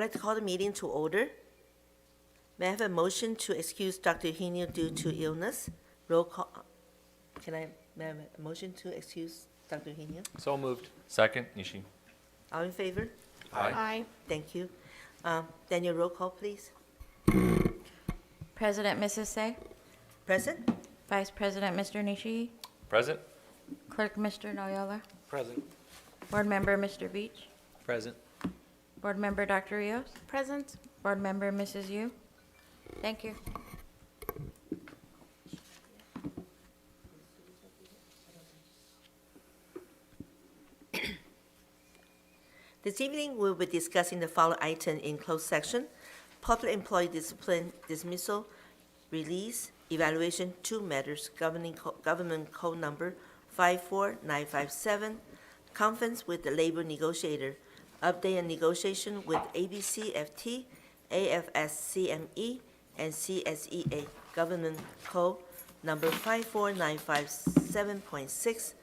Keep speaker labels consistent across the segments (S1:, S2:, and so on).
S1: would like to call the meeting to order. May I have a motion to excuse Dr. Eugenio due to illness? Roll call. May I have a motion to excuse Dr. Eugenio?
S2: So moved.
S3: Second, Nishi.
S1: All in favor?
S2: Aye.
S1: Thank you. Daniel, roll call, please.
S4: President Mrs. Say,
S1: Present?
S4: Vice President Mr. Nishi,
S3: Present?
S4: Clerk Mr. Noyola,
S2: Present.
S4: Board Member Mr. Beach,
S2: Present.
S4: Board Member Dr. Rios,
S5: Present.
S4: Board Member Mrs. Yu. Thank you.
S1: This evening, we'll be discussing the following item in closed section: public employee discipline, dismissal, release, evaluation, 2 matters, government code number 54957, conference with the labor negotiator, update and negotiation with ABCFT, AFSCME, and CSEA, government code number 54957.6,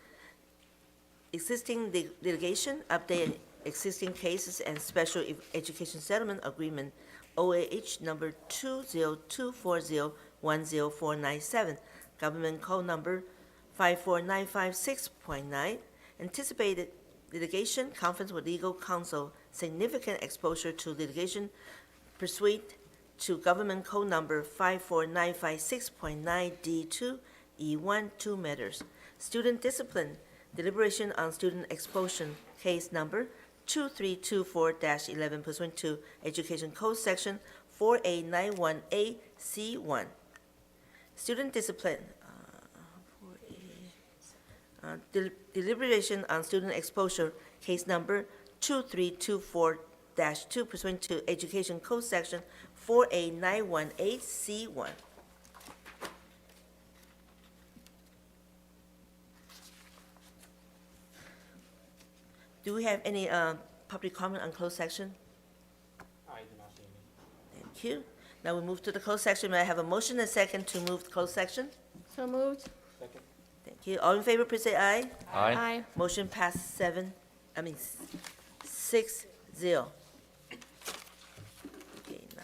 S1: existing litigation, update existing cases, and special education settlement agreement, OAH number 202401047, government code number 54956.9, anticipated litigation, conference with legal counsel, significant exposure to litigation pursuant to government code number 54956.9D2, E1, 2 matters, student discipline, deliberation on student expulsion, case number 2324-11 pursuant to Education Code Section 4891A C1. Student discipline, deliberation on student exposure, case number 2324-2 pursuant to Education Code Section 4891A C1. Do we have any public comment on closed section?
S2: I do not see any.
S1: Thank you. Now we move to the closed section. May I have a motion and second to move to closed section?
S5: So moved.
S2: Second.
S1: Thank you. All in favor, please say aye.
S3: Aye.
S1: Motion passed 6-0. Okay, now.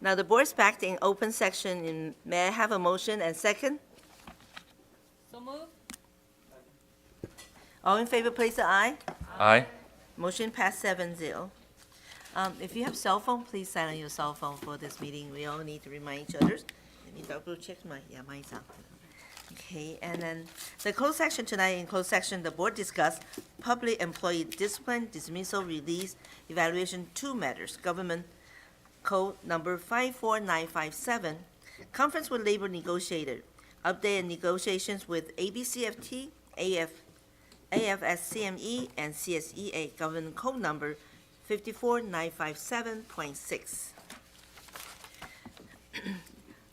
S1: Now, the board is back in open section. May I have a motion and second?
S2: So moved.
S1: All in favor, please say aye.
S3: Aye.
S1: Motion passed 7-0. If you have cell phone, please silence your cell phone for this meeting. We all need to remind each other. Let me double check mine's out. Okay, and then the closed section tonight, in closed section, the board discussed public employee discipline, dismissal, release, evaluation, 2 matters, government code number 54957, conference with labor negotiator, updated negotiations with ABCFT, AFSCME, and CSEA, government code number 54957.6.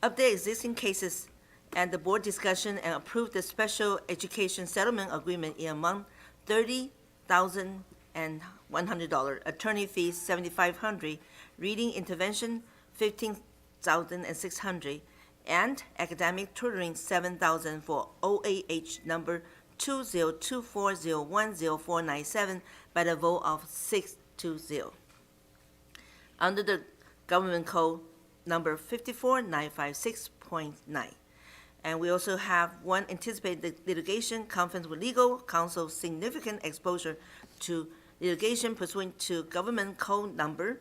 S1: Update existing cases and the board discussion and approve the special education settlement agreement in amount $30,100, attorney fees $7,500, reading intervention $15,600, and academic tutoring $7,000 for OAH number 202401047 by the vote of 6-0. Under the government code number 54956.9. And we also have one anticipated litigation conference with legal counsel, significant exposure to litigation pursuant to government code number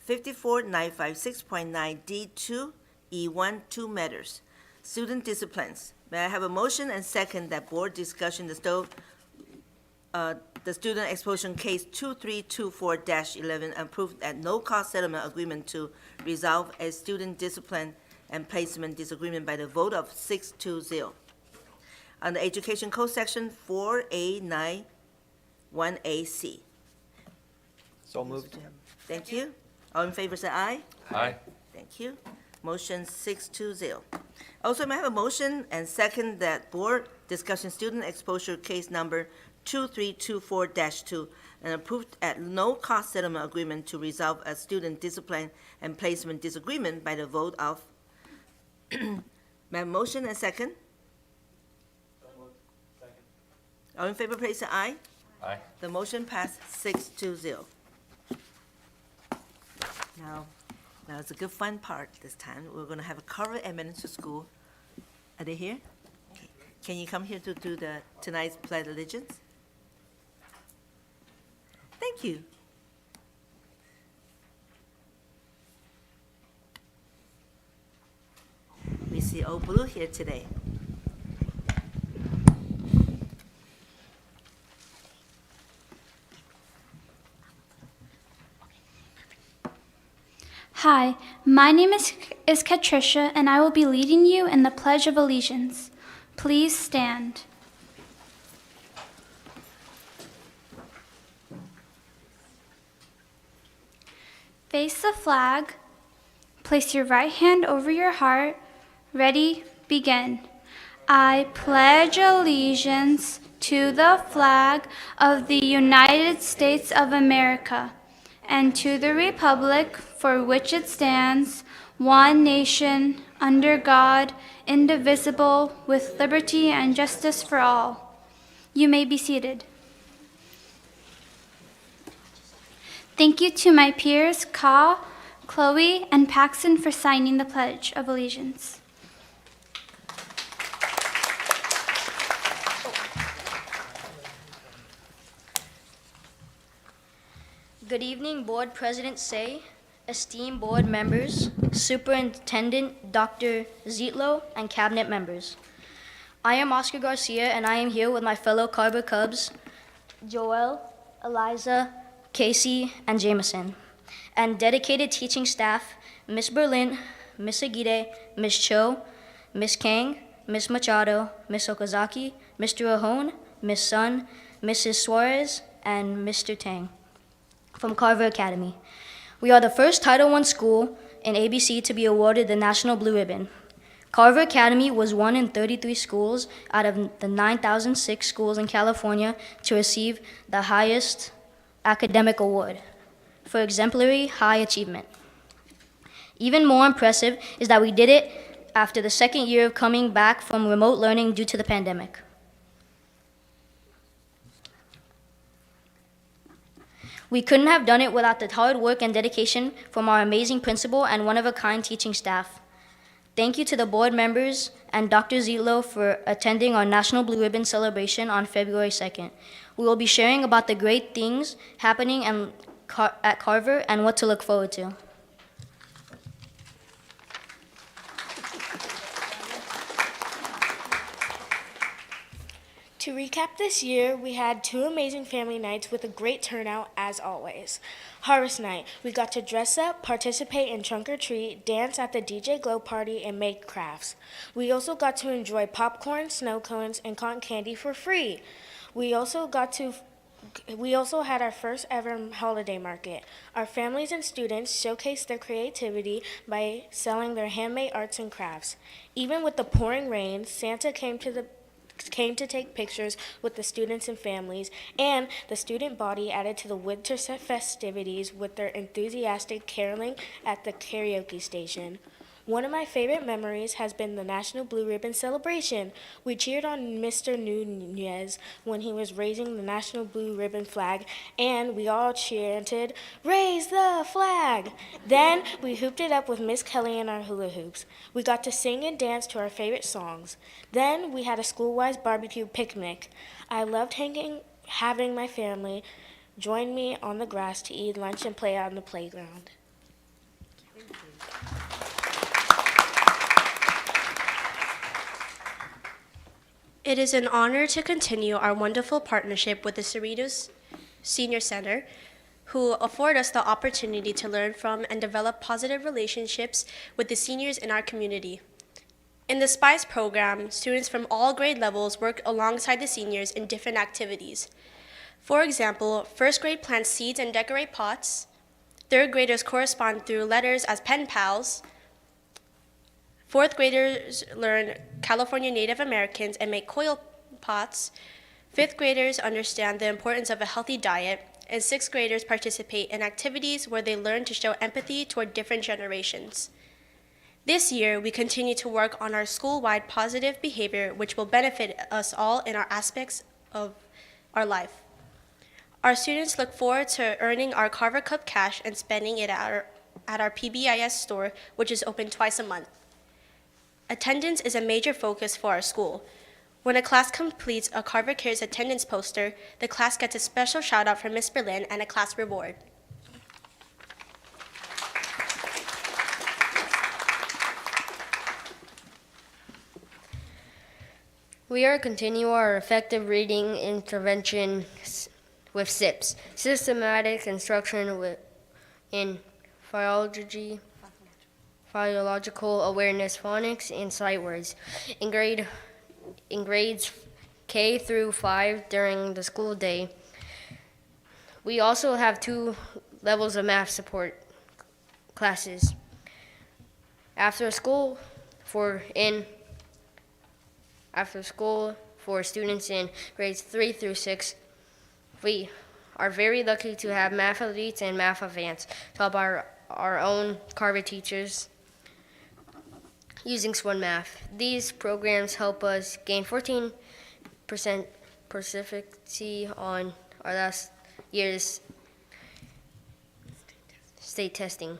S1: 54956.9 D2 E1 2 matters. Student disciplines. May I have a motion and second that board discussion the student exposure case 2324-11 approved at no cost settlement agreement to resolve a student discipline and placement disagreement by the vote of 6-0. Under Education Code Section 4A91AC.
S3: So moved.
S1: Thank you. All in favor say aye.
S3: Aye.
S1: Thank you. Motion 6-0. Also, may I have a motion and second that board discussion student exposure case number 2324-2 and approved at no cost settlement agreement to resolve a student discipline and placement disagreement by the vote of May I have a motion and second?
S2: So moved. Second.
S1: All in favor, please say aye.
S3: Aye.
S1: The motion passed 6-0. Now it's a good fun part this time. We're going to have a Carver Elementary School. Are they here? Okay. Can you come here to do tonight's Pledge of Allegiance? Thank you. We see old blue here today.
S5: Hi, my name is Katricia, and I will be leading you in the Pledge of Allegiance. Please stand. Face the flag. Place your right hand over your heart. Ready, begin. I pledge allegiance to the flag of the United States of America and to the republic for which it stands, one nation, under God, indivisible, with liberty and justice for all. You may be seated. Thank you to my peers, Ka, Chloe, and Paxton for signing the Pledge of Allegiance.
S6: Good evening, Board President Say, esteemed board members, Superintendent Dr. Zietlow, and cabinet members. I am Oscar Garcia, and I am here with my fellow Carver Cubs, Joel, Eliza, Casey, and Jameson, and dedicated teaching staff, Miss Berlin, Miss Aguirre, Miss Cho, Miss Kang, Miss Machado, Miss Okazaki, Mr. Ahone, Miss Sun, Mrs. Suarez, and Mr. Tang from Carver Academy. We are the first Title I school in ABC to be awarded the National Blue Ribbon. Carver Academy was one in 33 schools out of the 9,006 schools in California to receive the highest academic award for exemplary high achievement. Even more impressive is that we did it after the second year of coming back from remote learning due to the pandemic. We couldn't have done it without the hard work and dedication from our amazing principal and one-of-a-kind teaching staff. Thank you to the board members and Dr. Zitlo for attending our National Blue Ribbon celebration on February 2nd. We will be sharing about the great things happening at Carver and what to look forward to.
S7: To recap this year, we had 2 amazing family nights with a great turnout as always. Harvest Night, we got to dress up, participate in trunk or treat, dance at the DJ Glow party, and make crafts. We also got to enjoy popcorn, snow cones, and cotton candy for free. We also had our first ever holiday market. Our families and students showcased their creativity by selling their handmade arts and crafts. Even with the pouring rain, Santa came to take pictures with the students and families, and the student body added to the winter festivities with their enthusiastic caroling at the karaoke station. One of my favorite memories has been the National Blue Ribbon celebration. We cheered on Mr. Nunez when he was raising the National Blue Ribbon flag, and we all chanted, "Raise the flag!" Then we hooped it up with Miss Kelly and our hula hoops. We got to sing and dance to our favorite songs. Then we had a school-wide barbecue picnic. I loved having my family join me on the grass to eat lunch and play out on the playground.
S8: It is an honor to continue our wonderful partnership with the Cerritos Senior Center, who afford us the opportunity to learn from and develop positive relationships with the seniors in our community. In the SPICE program, students from all grade levels work alongside the seniors in different activities. For example, first grade plants seeds and decorate pots. Third graders correspond through letters as pen pals. Fourth graders learn California Native Americans and make coil pots. Fifth graders understand the importance of a healthy diet. And sixth graders participate in activities where they learn to show empathy toward different generations. This year, we continue to work on our school-wide positive behavior, which will benefit us all in our aspects of our life. Our students look forward to earning our Carver Cup cash and spending it at our PBIS store, which is open twice a month. Attendance is a major focus for our school. When a class completes a Carver Cares attendance poster, the class gets a special shout out from Ms. Berlin and a class reward.
S9: We are continuing our effective reading intervention with SIPs, Systematic Instruction in Philology, Philological Awareness, Phonics, and Sight Words in grades K through 5 during the school day. We also have 2 levels of math support classes. After school for students in grades 3 through 6, we are very lucky to have Math Elites and Math Advanced to help our own Carver teachers using SWOT Math. These programs help us gain 14% proficiency on our last year's state testing.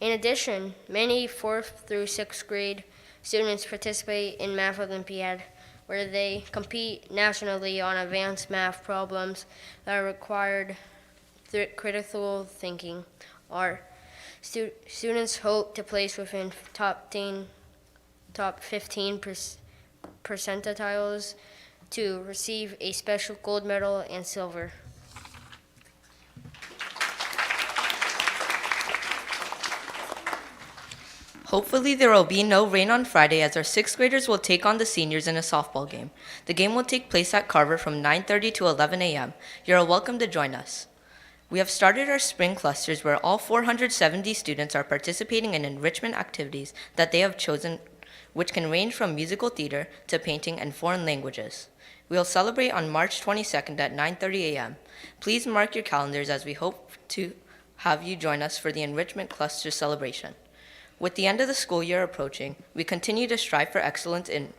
S9: In addition, many 4th through 6th grade students participate in Math Olympiad, where they compete nationally on advanced math problems that required critical thinking. Our students hope to place within top 15 percentiles to receive a special gold medal and silver.
S3: Hopefully there will be no rain on Friday as our 6th graders will take on the seniors in a softball game. The game will take place at Carver from 9:30 to 11 a.m. You're welcome to join us. We have started our spring clusters where all 470 students are participating in enrichment activities that they have chosen, which can range from musical theater to painting and foreign languages. We will celebrate on March 22nd at 9:30 a.m. Please mark your calendars as we hope to have you join us for the enrichment cluster celebration. With the end of the school year approaching, we continue to strive for excellence in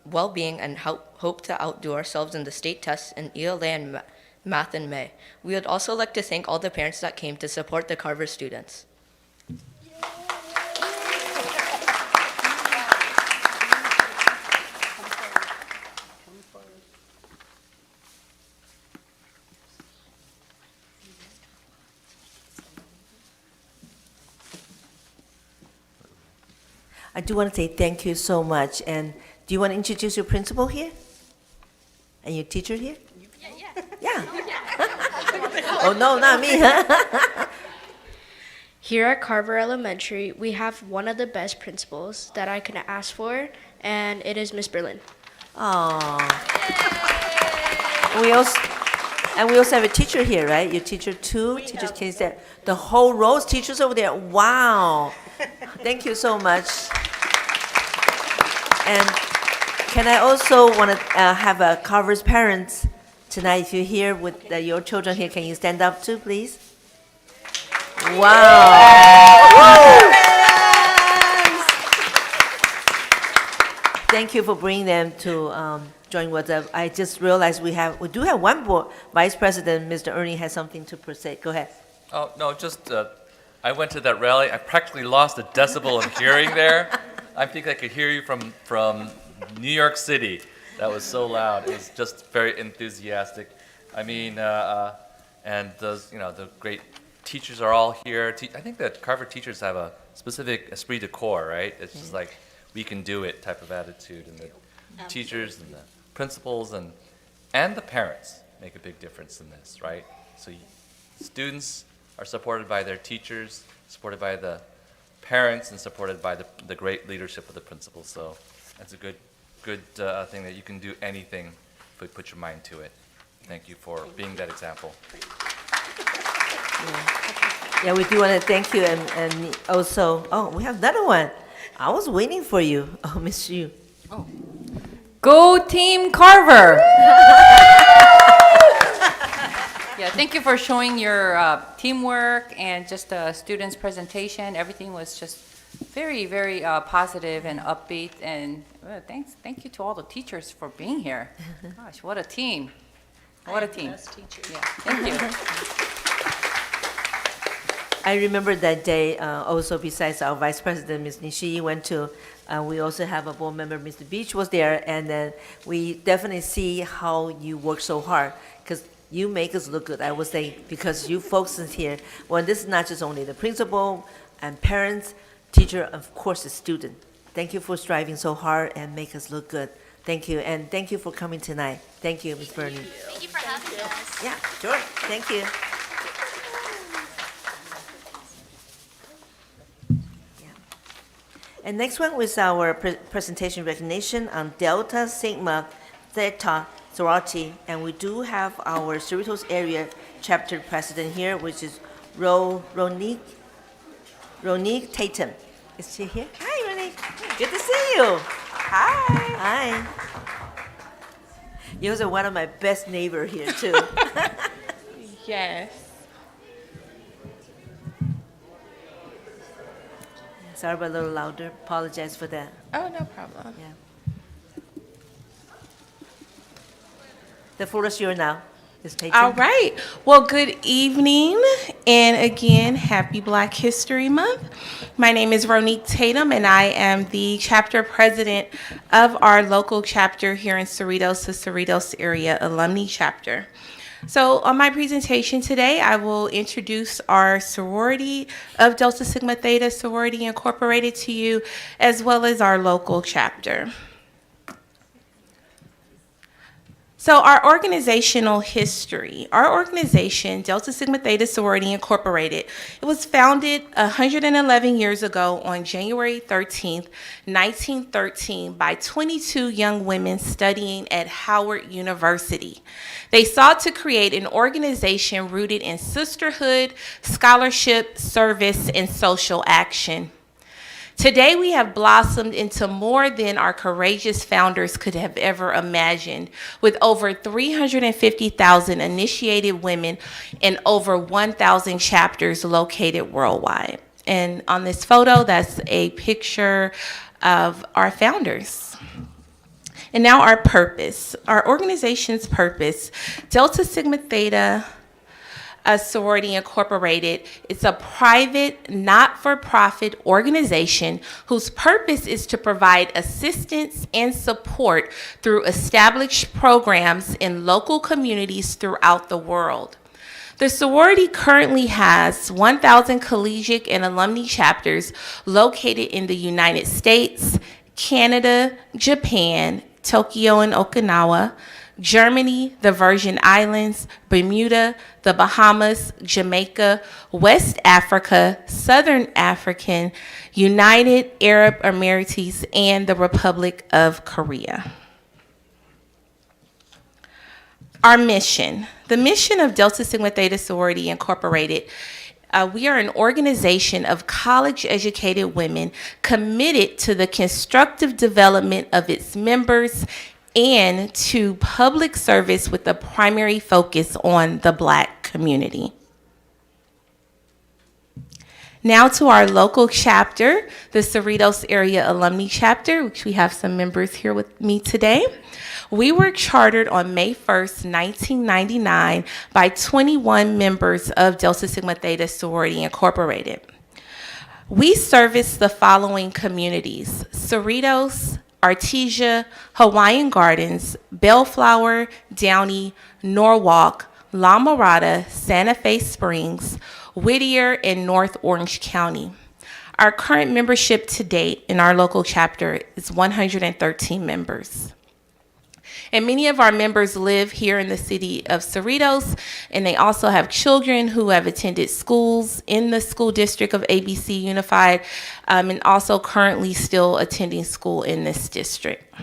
S3: well-being and hope to outdo ourselves in the state tests in ELA and math, and May. We would also like to thank all the parents that came to support the Carver students.
S1: I do want to say thank you so much. And do you want to introduce your principal here? And your teacher here? Yeah. Oh, no, not me, huh?
S7: Here at Carver Elementary, we have one of the best principals that I could ask for, and it is Miss Berlin.
S1: Oh. We also have a teacher here, right? Your teacher too? Teachers, can you say the whole row's teachers over there? Wow. Thank you so much. And can I also want to have a Carver's parents tonight? If you're here with your children here, can you stand up too, please? Wow. Thank you for bringing them to join with us. I just realized we do have one board vice president. Mr. Ernie has something to say. Go ahead.
S10: Oh, no, just, I went to that rally. I practically lost a decibel of hearing there. I think I could hear you from New York City. That was so loud. It was just very enthusiastic. I mean, and those, the great teachers are all here. I think that Carver teachers have a specific esprit de corps, right? It's just like, we can do it type of attitude. And the teachers and the principals and the parents make a big difference in this, right? So students are supported by their teachers, supported by the parents, and supported by the great leadership of the principals. So that's a good thing that you can do anything if you put your mind to it. Thank you for being that example.
S1: Yeah, we do want to thank you, and also, we have another one. I was waiting for you. Oh, Miss Yu.
S2: Go Team Carver! Yeah, thank you for showing your teamwork and just the students' presentation. Everything was just very, very positive and upbeat. And thank you to all the teachers for being here. Gosh, what a team! What a team! Best teacher. Yeah, thank you.
S1: I remember that day also besides our Vice President, Ms. Nishii, went to, we also have a board member, Mr. Beach was there, and then we definitely see how you work so hard, because you make us look good, I would say, because you folks is here. Well, this is not just only the principal and parents, teacher, of course, the student. Thank you for striving so hard and make us look good. Thank you, and thank you for coming tonight. Thank you, Ms. Bernie.
S5: Thank you for having us.
S1: Yeah, sure, thank you. And next one was our presentation recognition on Delta Sigma Theta sorority, and we do have our Cerritos area chapter president here, which is Ronique Tatum. Is she here? Hi, Ronique. Good to see you. Hi. Hi. You're one of my best neighbor here too.
S11: Yes.
S1: Sorry about a little louder. Apologize for that.
S11: Oh, no problem.
S1: Yeah. The floor is yours now. Ms. Tatum.
S11: All right. Well, good evening. And again, happy Black History Month. My name is Ronique Tatum, and I am the chapter president of our local chapter here in Cerritos, the Cerritos Area Alumni Chapter. So on my presentation today, I will introduce our sorority of Delta Sigma Theta Sorority Incorporated to you, as well as our local chapter. So our organizational history, our organization, Delta Sigma Theta Sorority Incorporated, it was founded 111 years ago on January 13th, 1913 by 22 young women studying at Howard University. They sought to create an organization rooted in sisterhood, scholarship, service, and social action. Today, we have blossomed into more than our courageous founders could have ever imagined, with over 350,000 initiated women and over 1,000 chapters located worldwide. And on this photo, that's a picture of our founders. And now our purpose. Our organization's purpose, Delta Sigma Theta Sorority Incorporated. It's a private, not-for-profit organization whose purpose is to provide assistance and support through established programs in local communities throughout the world. The sorority currently has 1,000 collegiate and alumni chapters located in the United States, Canada, Japan, Tokyo and Okinawa, Germany, the Virgin Islands, Bermuda, the Bahamas, Jamaica, West Africa, Southern African, United Arab Emirates, and the Republic of Korea. Our mission. The mission of Delta Sigma Theta Sorority Incorporated, we are an organization of college-educated women committed to the constructive development of its members and to public service with a primary focus on the Black community. Now to our local chapter, the Cerritos Area Alumni Chapter, which we have some members here with me today. We were chartered on May 1st, 1999 by 21 members of Delta Sigma Theta Sorority Incorporated. We service the following communities: Cerritos, Artesia, Hawaiian Gardens, Bellflower, Downey, Norwalk, La Mirada, Santa Fe Springs, Whittier, and North Orange County. Our current membership to date in our local chapter is 113 members. And many of our members live here in the city of Cerritos, and they also have children who have attended schools in the school district of ABC Unified, and also currently still attending school in this district.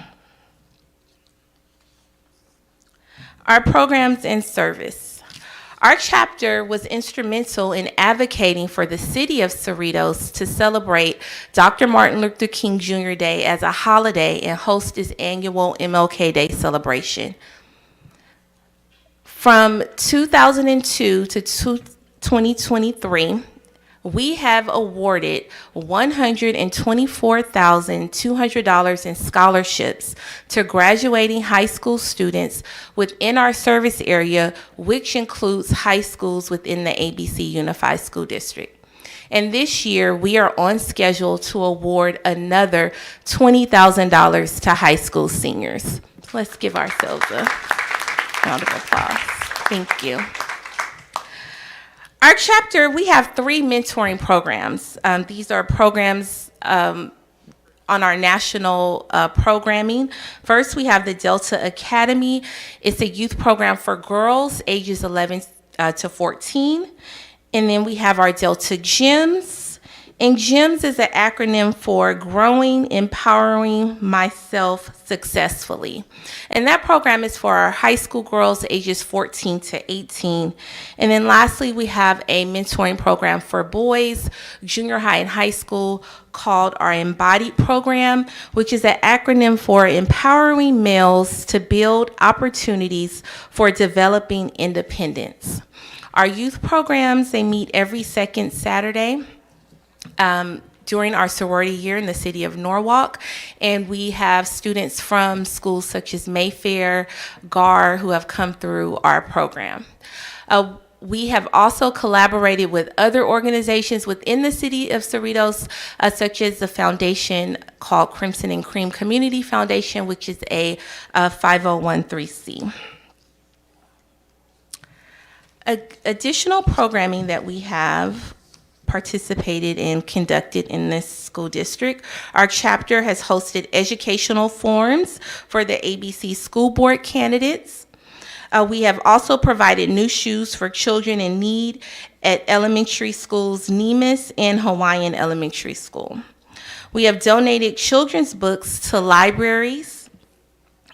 S11: Our programs and service. Our chapter was instrumental in advocating for the city of Cerritos to celebrate Dr. Martin Luther King Jr. Day as a holiday and host its annual MLK Day celebration. From 2002 to 2023, we have awarded $124,200 in scholarships to graduating high school students within our service area, which includes high schools within the ABC Unified School District. And this year, we are on schedule to award another $20,000 to high school seniors. Let's give ourselves a round of applause. Thank you. Our chapter, we have 3 mentoring programs. These are programs on our national programming. First, we have the Delta Academy. It's a youth program for girls ages 11 to 14. And then we have our Delta Gyms. And GEMS is an acronym for Growing, Empowering Myself Successfully. And that program is for our high school girls ages 14 to 18. And then lastly, we have a mentoring program for boys, junior high and high school, called our Embodied program, which is an acronym for Empowering Males to Build Opportunities for Developing Independence. Our youth programs, they meet every second Saturday during our sorority year in the city of Norwalk, and we have students from schools such as Mayfair, GAR, who have come through our program. We have also collaborated with other organizations within the city of Cerritos, such as the foundation called Crimson and Cream Community Foundation, which is a 5013C. Additional programming that we have participated and conducted in this school district. Our chapter has hosted educational forums for the ABC school board candidates. We have also provided new shoes for children in need at elementary schools Nemis and Hawaiian Elementary School. We have donated children's books to libraries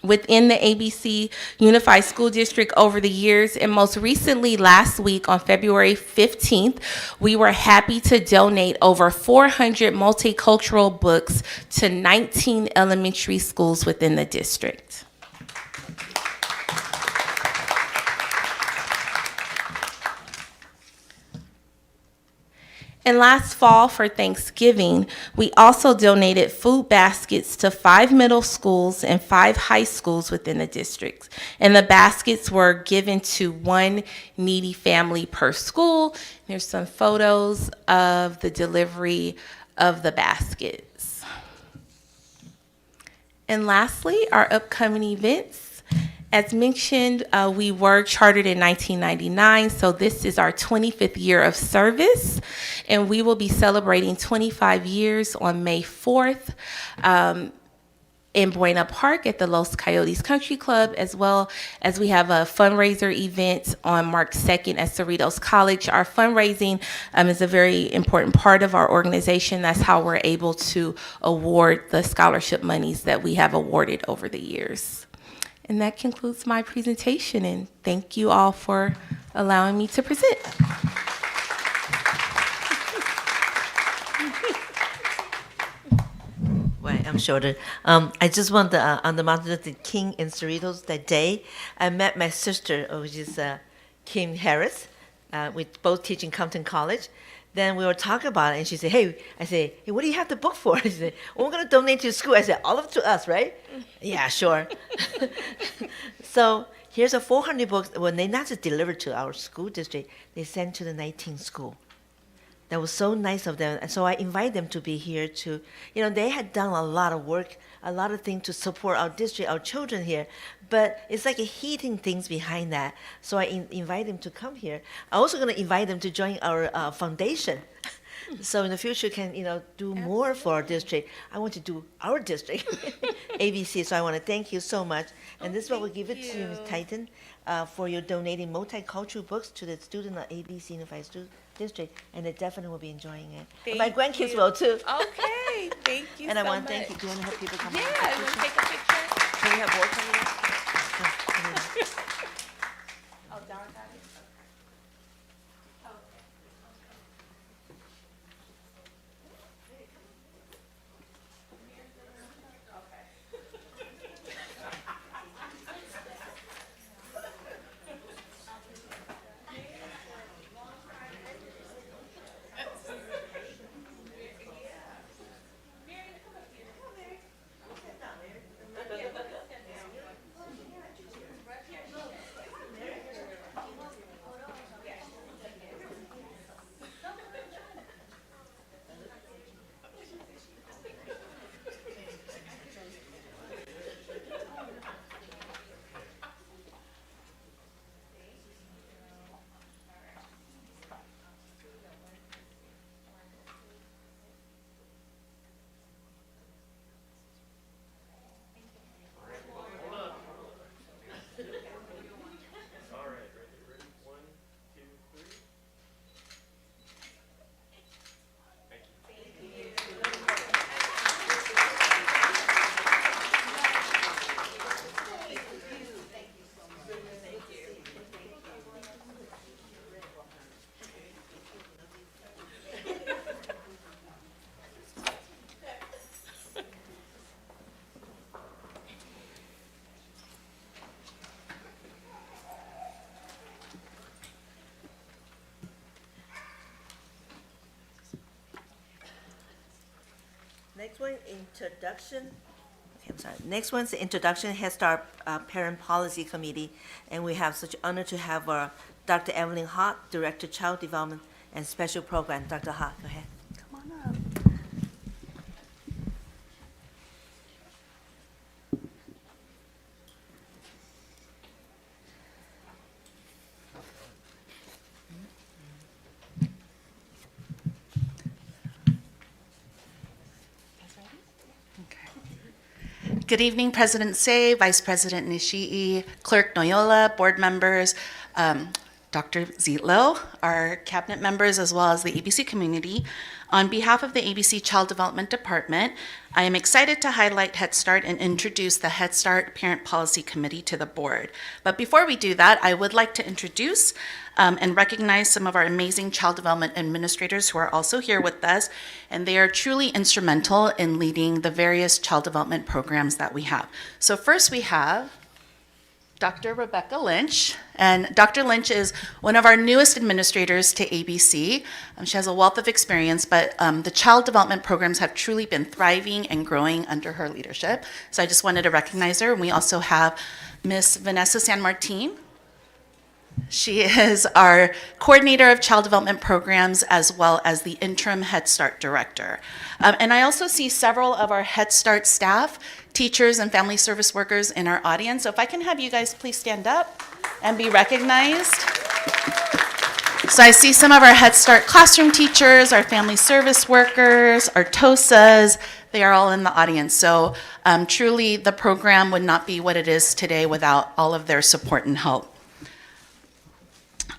S11: within the ABC Unified School District over the years, and most recently last week on February 15th, we were happy to donate over 400 multicultural books to 19 elementary schools within the district. And last fall for Thanksgiving, we also donated food baskets to 5 middle schools and 5 high schools within the district. And the baskets were given to one needy family per school. There's some photos of the delivery of the baskets. And lastly, our upcoming events. As mentioned, we were chartered in 1999, so this is our 25th year of service, and we will be celebrating 25 years on May 4th in Buena Park at the Los Coyotes Country Club, as well as we have a fundraiser event on March 2nd at Cerritos College. Our fundraising is a very important part of our organization. That's how we're able to award the scholarship monies that we have awarded over the years. And that concludes my presentation, and thank you all for allowing me to present.
S1: Right, I'm shorter. I just want on the Martin Luther King in Cerritos that day, I met my sister, which is Kim Harris. We both teach in Compton College. Then we were talking about it, and she said, I said, hey, what do you have the book for? She said, well, we're going to donate to the school. I said, all of it to us, right? Yeah, sure. So here's a 400 books. When they not just delivered to our school district, they sent to the 19th school. That was so nice of them. And so I invite them to be here to, they had done a lot of work, a lot of things to support our district, our children here. But it's like a hidden things behind that. So I invite them to come here. I'm also going to invite them to join our foundation. So in the future can, do more for our district. I want to do our district, ABC. So I want to thank you so much. And this is what we'll give it to you, Ms. Titan, for your donating multicultural books to the student of ABC Unified Student District. And they definitely will be enjoying it. And my grandkids will too.
S11: Okay, thank you
S1: And
S11: so
S1: I want to
S11: much.
S1: thank you. Do you want to have people come?
S11: Yeah, you want to take a picture?
S1: Can we have more coming up?
S11: Oh, Don got it?
S1: Next one, introduction. Okay, I'm sorry. Next one's the introduction, Head Start Parent Policy Committee. And we have such honor to have Dr. Evelyn Hart, Director Child Development and Special Program. Dr. Hart, go ahead. Come on up.
S12: Good evening, President Say, Vice President Nishii, Clerk Noyola, board members, Dr. Zietlow, our cabinet members, as well as the ABC community. On behalf of the ABC Child Development Department, I am excited to highlight Head Start and introduce the Head Start Parent Policy Committee to the board. But before we do that, I would like to introduce and recognize some of our amazing child development administrators who are also here with us, and they are truly instrumental in leading the various child development programs that we have. So first we have Dr. Rebecca Lynch. And Dr. Lynch is one of our newest administrators to ABC. She has a wealth of experience, but the child development programs have truly been thriving and growing under her leadership. So I just wanted to recognize her. And we also have Miss Vanessa San Martin. She is our coordinator of child development programs as well as the interim Head Start director. And I also see several of our Head Start staff, teachers, and family service workers in our audience. So if I can have you guys please stand up and be recognized. So I see some of our Head Start classroom teachers, our family service workers, our TOSAs. They are all in the audience. So truly the program would not be what it is today without all of their support and help.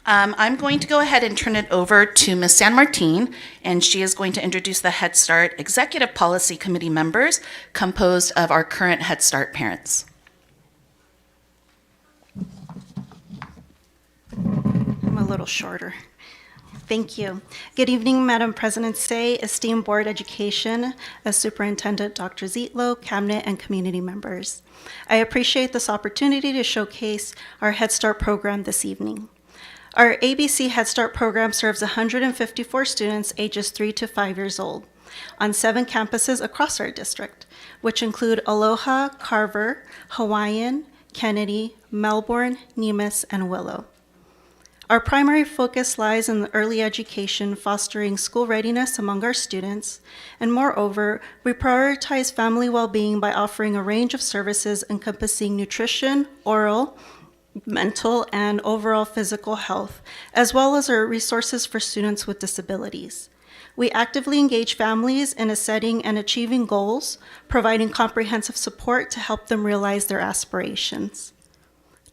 S12: I'm going to go ahead and turn it over to Ms. San Martin, and she is going to introduce the Head Start Executive Policy Committee members composed of our current Head Start parents.
S13: I'm a little shorter. Thank you. Good evening, Madam President Say, esteemed Board Education, Superintendent Dr. Zietlow, Cabinet, and community members. I appreciate this opportunity to showcase our Head Start program this evening. Our ABC Head Start program serves 154 students ages 3 to 5 years old on 7 campuses across our district, which include Aloha, Carver, Hawaiian, Kennedy, Melbourne, Nemus, and Willow. Our primary focus lies in the early education, fostering school readiness among our students, and moreover, we prioritize family well-being by offering a range of services encompassing nutrition, oral, mental, and overall physical health, as well as our resources for students with disabilities. We actively engage families in a setting and achieving goals, providing comprehensive support to help them realize their aspirations.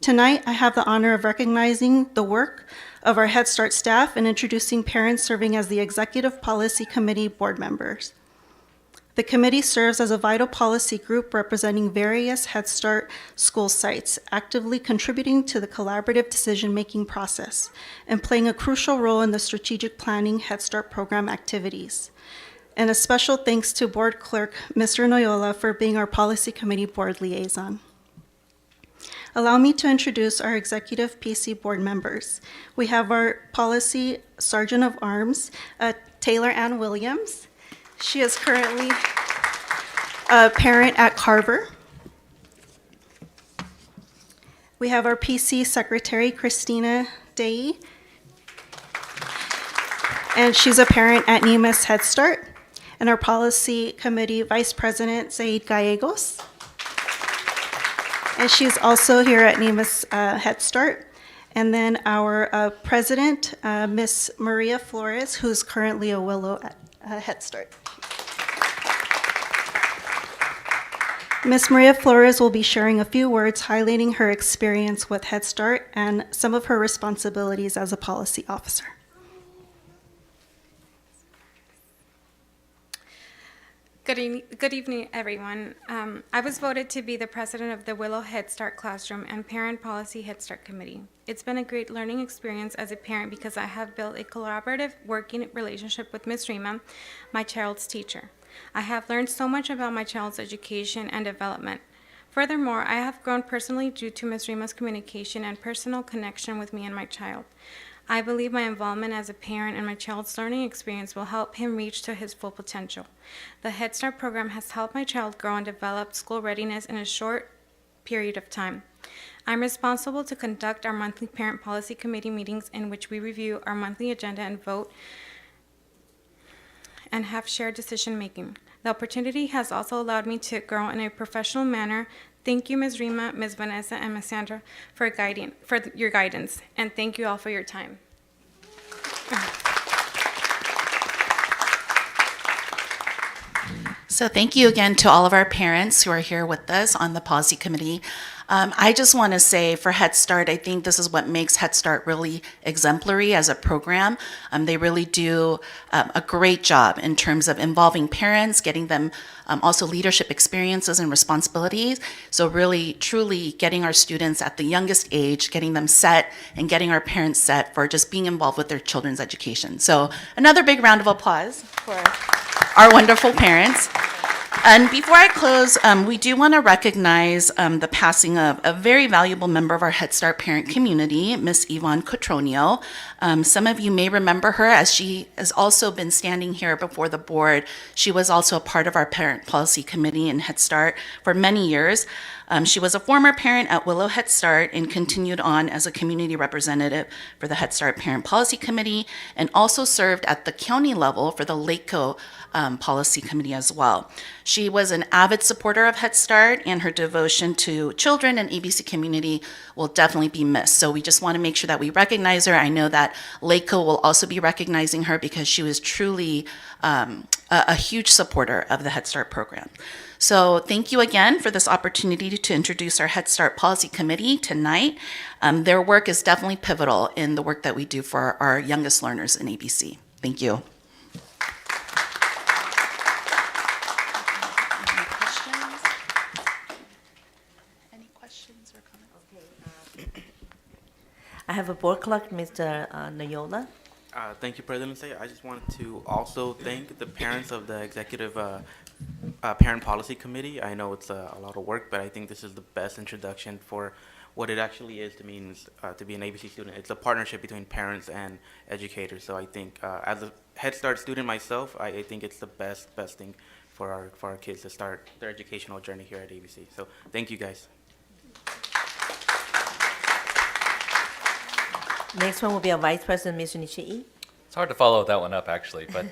S13: Tonight, I have the honor of recognizing the work of our Head Start staff and introducing parents serving as the Executive Policy Committee board members. The committee serves as a vital policy group representing various Head Start school sites, actively contributing to the collaborative decision-making process and playing a crucial role in the strategic planning Head Start program activities. And a special thanks to Board Clerk, Mr. Noyola, for being our policy committee board liaison. Allow me to introduce our executive PC board members. We have our policy sergeant of arms, Taylor Ann Williams. She is currently a parent at Carver. We have our PC secretary, Christina Day, and she's a parent at Nemus Head Start. And our policy committee vice president, Said Gallegos. And she's also here at Nemus Head Start. And then our president, Miss Maria Flores, who's currently a Willow Head Start. Ms. Maria Flores will be sharing a few words highlighting her experience with Head Start and some of her responsibilities as a policy officer.
S14: Good evening, everyone. I was voted to be the president of the Willow Head Start Classroom and Parent Policy Head Start Committee. It's been a great learning experience as a parent because I have built a collaborative working relationship with Ms. Rima, my child's teacher. I have learned so much about my child's education and development. Furthermore, I have grown personally due to Ms. Rima's communication and personal connection with me and my child. I believe my involvement as a parent in my child's learning experience will help him reach to his full potential. The Head Start program has helped my child grow and develop school readiness in a short period of time. I'm responsible to conduct our monthly Parent Policy Committee meetings in which we review our monthly agenda and vote and have shared decision-making. The opportunity has also allowed me to grow in a professional manner. Thank you, Ms. Rima, Ms. Vanessa, and Ms. Sandra for your guidance, and thank you all for your time.
S12: So thank you again to all of our parents who are here with us on the policy committee. I just want to say for Head Start, I think this is what makes Head Start really exemplary as a program. They really do a great job in terms of involving parents, getting them also leadership experiences and responsibilities. So really, truly getting our students at the youngest age, getting them set and getting our parents set for just being involved with their children's education. So another big round of applause for our wonderful parents. And before I close, we do want to recognize the passing of a very valuable member of our Head Start parent community, Miss Yvonne Cotronio. Some of you may remember her as she has also been standing here before the board. She was also a part of our parent policy committee in Head Start for many years. She was a former parent at Willow Head Start and continued on as a community representative for the Head Start Parent Policy Committee, and also served at the county level for the Lakeville Policy Committee as well. She was an avid supporter of Head Start, and her devotion to children and ABC community will definitely be missed. So we just want to make sure that we recognize her. I know that Lakeville will also be recognizing her because she was truly a huge supporter of the Head Start program. So thank you again for this opportunity to introduce our Head Start Policy Committee tonight. Their work is definitely pivotal in the work that we do for our youngest learners in ABC. Thank you. Any questions or comments?
S1: I have a board clerk, Mr. Noyola.
S15: Thank you, President Say. I just wanted to also thank the parents of the Executive Parent Policy Committee. I know it's a lot of work, but I think this is the best introduction for what it actually is to be an ABC student. It's a partnership between parents and educators. So I think as a Head Start student myself, I think it's the best thing for our kids to start their educational journey here at ABC. So thank you, guys.
S1: Next one will be our Vice President, Mr. Nishii.
S10: It's hard to follow that one up, actually, but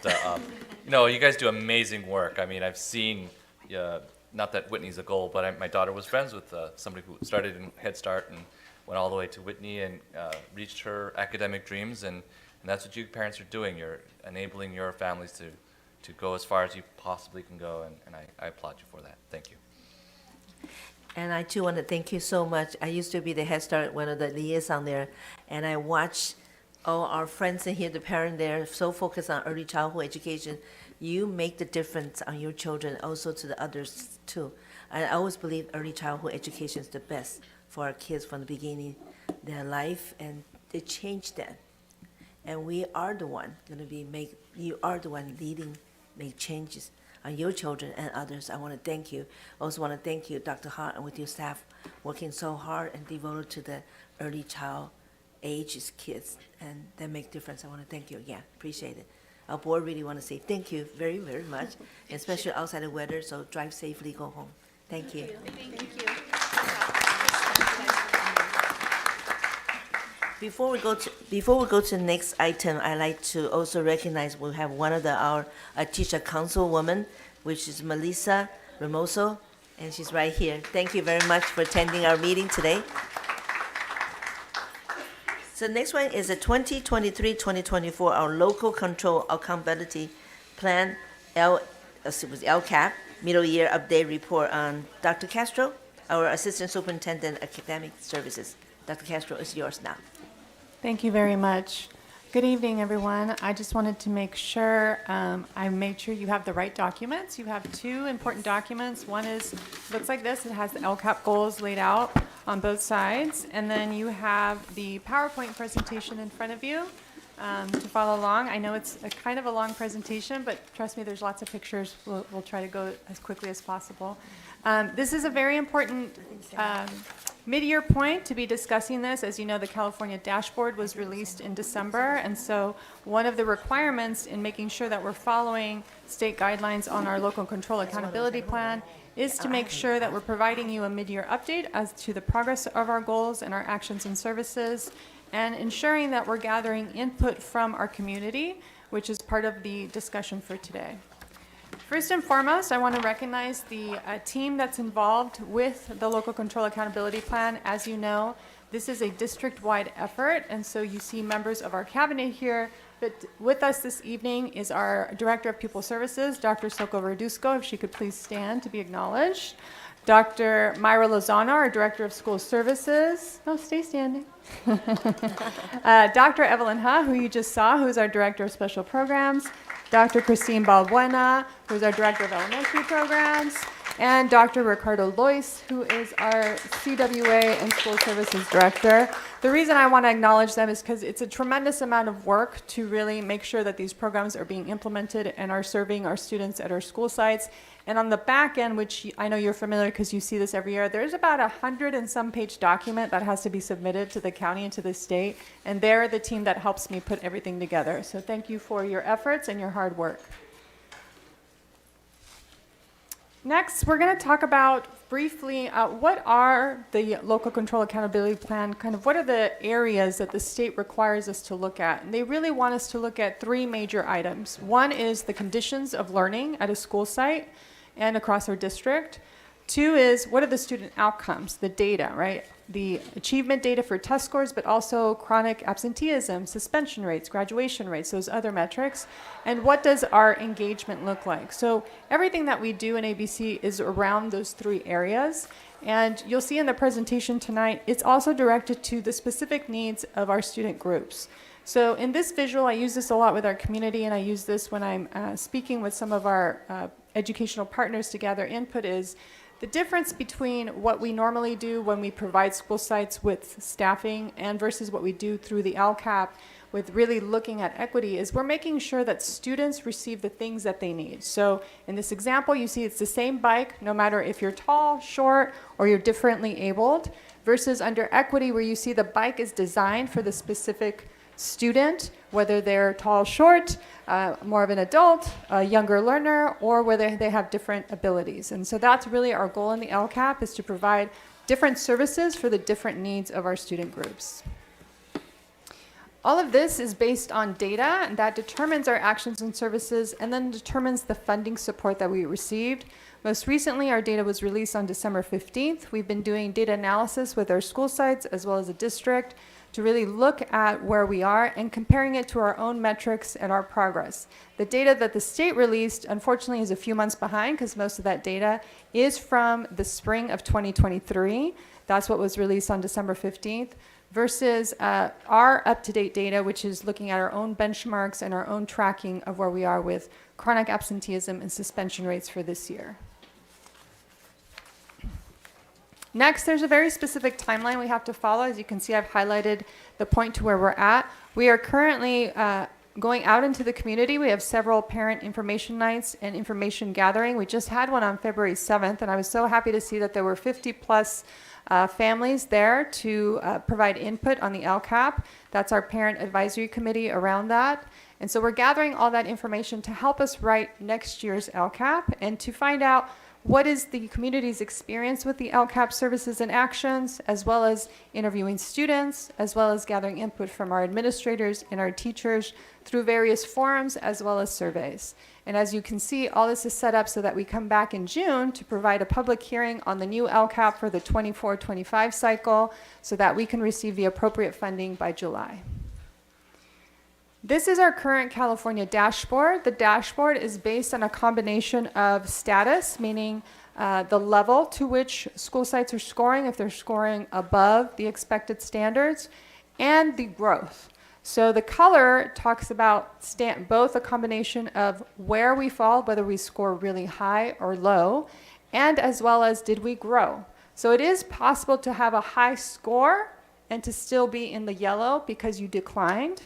S10: you know, you guys do amazing work. I mean, I've seen, not that Whitney's a goal, but my daughter was friends with somebody who started in Head Start and went all the way to Whitney and reached her academic dreams, and that's what you parents are doing. You're enabling your families to go as far as you possibly can go, and I applaud you for that. Thank you.
S1: And I too want to thank you so much. I used to be the Head Start, one of the liaison there, and I watch all our friends in here, the parent there, so focused on early childhood education. You make the difference on your children, also to the others too. I always believe early childhood education is the best for our kids from the beginning, their life, and they change that. And we are the one you are the one leading, make changes on your children and others. I want to thank you. I also want to thank you, Dr. Hart, and with your staff working so hard and devoted to the early child ages kids, and that make difference. I want to thank you again. Appreciate it. Our board really want to say thank you very, very much, especially outside the weather, so drive safely, go home. Thank you.
S8: Thank you.
S1: Before we go to the next item, I'd like to also recognize we have one of our teacher councilwoman, which is Melissa Ramoso, and she's right here. Thank you very much for attending our meeting today. So the next one is the 2023-2024, our local control accountability plan, LCAP, middle year update report on Dr. Castro, our Assistant Superintendent Academic Services. Dr. Castro, it's yours now.
S16: Thank you very much. Good evening, everyone. I just wanted to make sure I made sure you have the right documents. You have two important documents. One looks like this. It has the LCAP goals laid out on both sides. And then you have the PowerPoint presentation in front of you to follow along. I know it's a kind of a long presentation, but trust me, there's lots of pictures. We'll try to go as quickly as possible. This is a very important mid-year point to be discussing this. As you know, the California dashboard was released in December, and so one of the requirements in making sure that we're following state guidelines on our local control accountability plan is to make sure that we're providing you a mid-year update as to the progress of our goals and our actions and services, and ensuring that we're gathering input from our community, which is part of the discussion for today. First and foremost, I want to recognize the team that's involved with the Local Control Accountability Plan. As you know, this is a district-wide effort, and so you see members of our cabinet here. But with us this evening is our Director of Pupil Services, Dr. Soko Verduzco, if she could please stand to be acknowledged. Dr. Myra Lozano, our Director of School Services. Oh, stay standing. Dr. Evelyn Ha, who you just saw, who's our Director of Special Programs. Dr. Christine Balbuena, who's our Director of Elementary Programs, and Dr. Ricardo Lois, who is our CWA and School Services Director. The reason I want to acknowledge them is because it's a tremendous amount of work to really make sure that these programs are being implemented and are serving our students at our school sites. And on the back end, which I know you're familiar because you see this every year, there's about 100 and some page document that has to be submitted to the county and to the state. And they're the team that helps me put everything together. So thank you for your efforts and your hard work. Next, we're going to talk about briefly what are the local control accountability plan, kind of what are the areas that the state requires us to look at. And they really want us to look at three major items. One is the conditions of learning at a school site and across our district. Two is what are the student outcomes, the data, right? The achievement data for test scores, but also chronic absenteeism, suspension rates, graduation rates, those other metrics. And what does our engagement look like? So everything that we do in ABC is around those three areas. And you'll see in the presentation tonight, it's also directed to the specific needs of our student groups. So in this visual, I use this a lot with our community, and I use this when I'm speaking with some of our educational partners to gather input is the difference between what we normally do when we provide school sites with staffing and versus what we do through the LCAP with really looking at equity is we're making sure that students receive the things that they need. So in this example, you see it's the same bike, no matter if you're tall, short, or you're differently abled, versus under equity where you see the bike is designed for the specific student, whether they're tall, short, more of an adult, a younger learner, or whether they have different abilities. And so that's really our goal in the LCAP is to provide different services for the different needs of our student groups. All of this is based on data, and that determines our actions and services and then determines the funding support that we received. Most recently, our data was released on December 15th. We've been doing data analysis with our school sites as well as the district to really look at where we are and comparing it to our own metrics and our progress. The data that the state released, unfortunately, is a few months behind because most of that data is from the spring of 2023. That's what was released on December 15th, versus our up-to-date data, which is looking at our own benchmarks and our own tracking of where we are with chronic absenteeism and suspension rates for this year. Next, there's a very specific timeline we have to follow. As you can see, I've highlighted the point to where we're at. We are currently going out into the community. We have several parent information nights and information gathering. We just had one on February 7th, and I was so happy to see that there were 50 plus families there to provide input on the LCAP. That's our parent advisory committee around that. And so we're gathering all that information to help us write next year's LCAP and to find out what is the community's experience with the LCAP services and actions, as well as interviewing students, as well as gathering input from our administrators and our teachers through various forums, as well as surveys. And as you can see, all this is set up so that we come back in June to provide a public hearing on the new LCAP for the 24-25 cycle so that we can receive the appropriate funding by July. This is our current California dashboard. The dashboard is based on a combination of status, meaning the level to which school sites are scoring, if they're scoring above the expected standards, and the growth. So the color talks about both a combination of where we fall, whether we score really high or low, and as well as did we grow. So it is possible to have a high score and to still be in the yellow because you declined.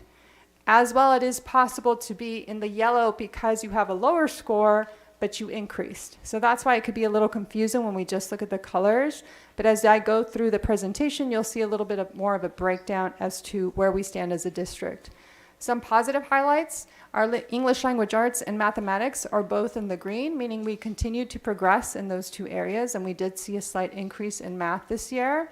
S16: As well, it is possible to be in the yellow because you have a lower score, but you increased. So that's why it could be a little confusing when we just look at the colors. But as I go through the presentation, you'll see a little bit more of a breakdown as to where we stand as a district. Some positive highlights are English language arts and mathematics are both in the green, meaning we continue to progress in those two areas, and we did see a slight increase in math this year.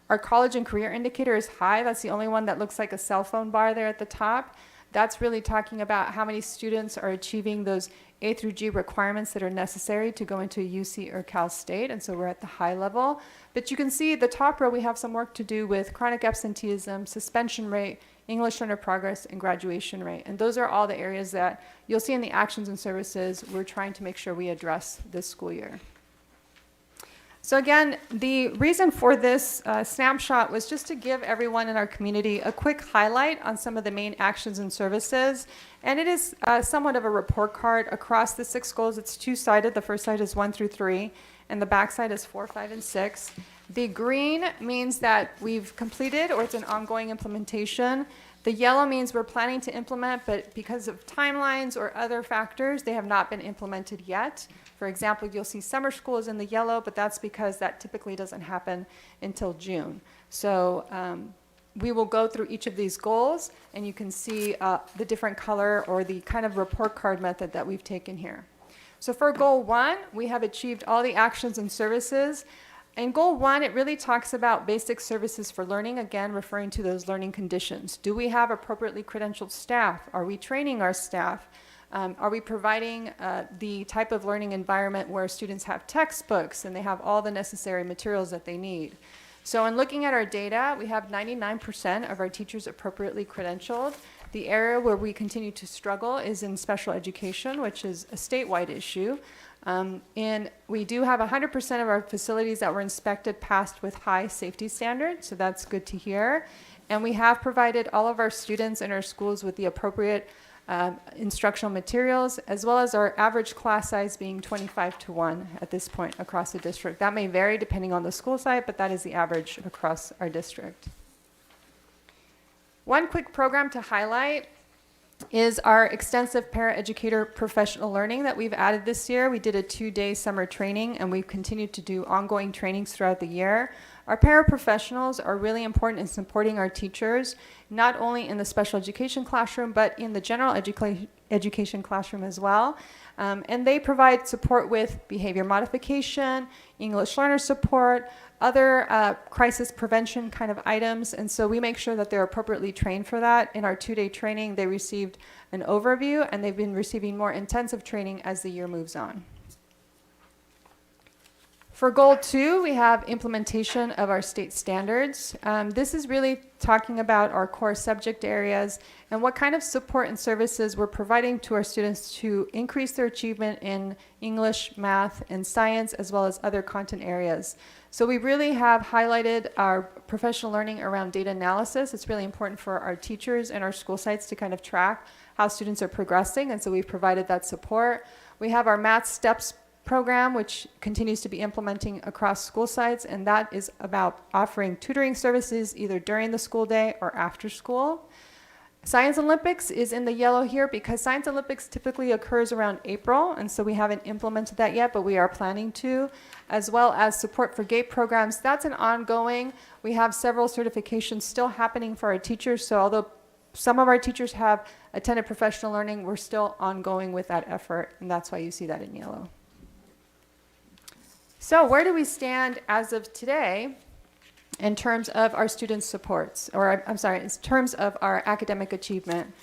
S16: Our college and career indicator is high. That's the only one that looks like a cell phone bar there at the top. That's really talking about how many students are achieving those A through G requirements that are necessary to go into a UC or Cal State, and so we're at the high level. But you can see the top row, we have some work to do with chronic absenteeism, suspension rate, English learner progress, and graduation rate. And those are all the areas that you'll see in the actions and services we're trying to make sure we address this school year. So again, the reason for this snapshot was just to give everyone in our community a quick highlight on some of the main actions and services. And it is somewhat of a report card across the 6 goals. It's two-sided. The first side is 1 through 3, and the back side is 4, 5, and 6. The green means that we've completed or it's an ongoing implementation. The yellow means we're planning to implement, but because of timelines or other factors, they have not been implemented yet. For example, you'll see summer school is in the yellow, but that's because that typically doesn't happen until June. So we will go through each of these goals, and you can see the different color or the kind of report card method that we've taken here. So for goal 1, we have achieved all the actions and services. In goal 1, it really talks about basic services for learning, again, referring to those learning conditions. Do we have appropriately credentialed staff? Are we training our staff? Are we providing the type of learning environment where students have textbooks and they have all the necessary materials that they need? So in looking at our data, we have 99% of our teachers appropriately credentialed. The area where we continue to struggle is in special education, which is a statewide issue. And we do have 100% of our facilities that were inspected passed with high safety standards, so that's good to hear. And we have provided all of our students in our schools with the appropriate instructional materials, as well as our average class size being 25:1 at this point across the district. That may vary depending on the school site, but that is the average across our district. One quick program to highlight is our extensive para-educator professional learning that we've added this year. We did a 2-day summer training, and we've continued to do ongoing trainings throughout the year. Our paraprofessionals are really important in supporting our teachers, not only in the special education classroom, but in the general education classroom as well. And they provide support with behavior modification, English learner support, other crisis prevention kind of items. And so we make sure that they're appropriately trained for that. In our 2-day training, they received an overview, and they've been receiving more intensive training as the year moves on. For goal 2, we have implementation of our state standards. This is really talking about our core subject areas and what kind of support and services we're providing to our students to increase their achievement in English, math, and science, as well as other content areas. So we really have highlighted our professional learning around data analysis. It's really important for our teachers and our school sites to kind of track how students are progressing, and so we've provided that support. We have our Math Steps program, which continues to be implementing across school sites, and that is about offering tutoring services either during the school day or after school. Science Olympics is in the yellow here because Science Olympics typically occurs around April, and so we haven't implemented that yet, but we are planning to, as well as support for GATE programs. That's an ongoing. We have several certifications still happening for our teachers, so although some of our teachers have attended professional learning, we're still ongoing with that effort, and that's why you see that in yellow. So where do we stand as of today in terms of our student supports, or I'm sorry, in terms of our academic achievement?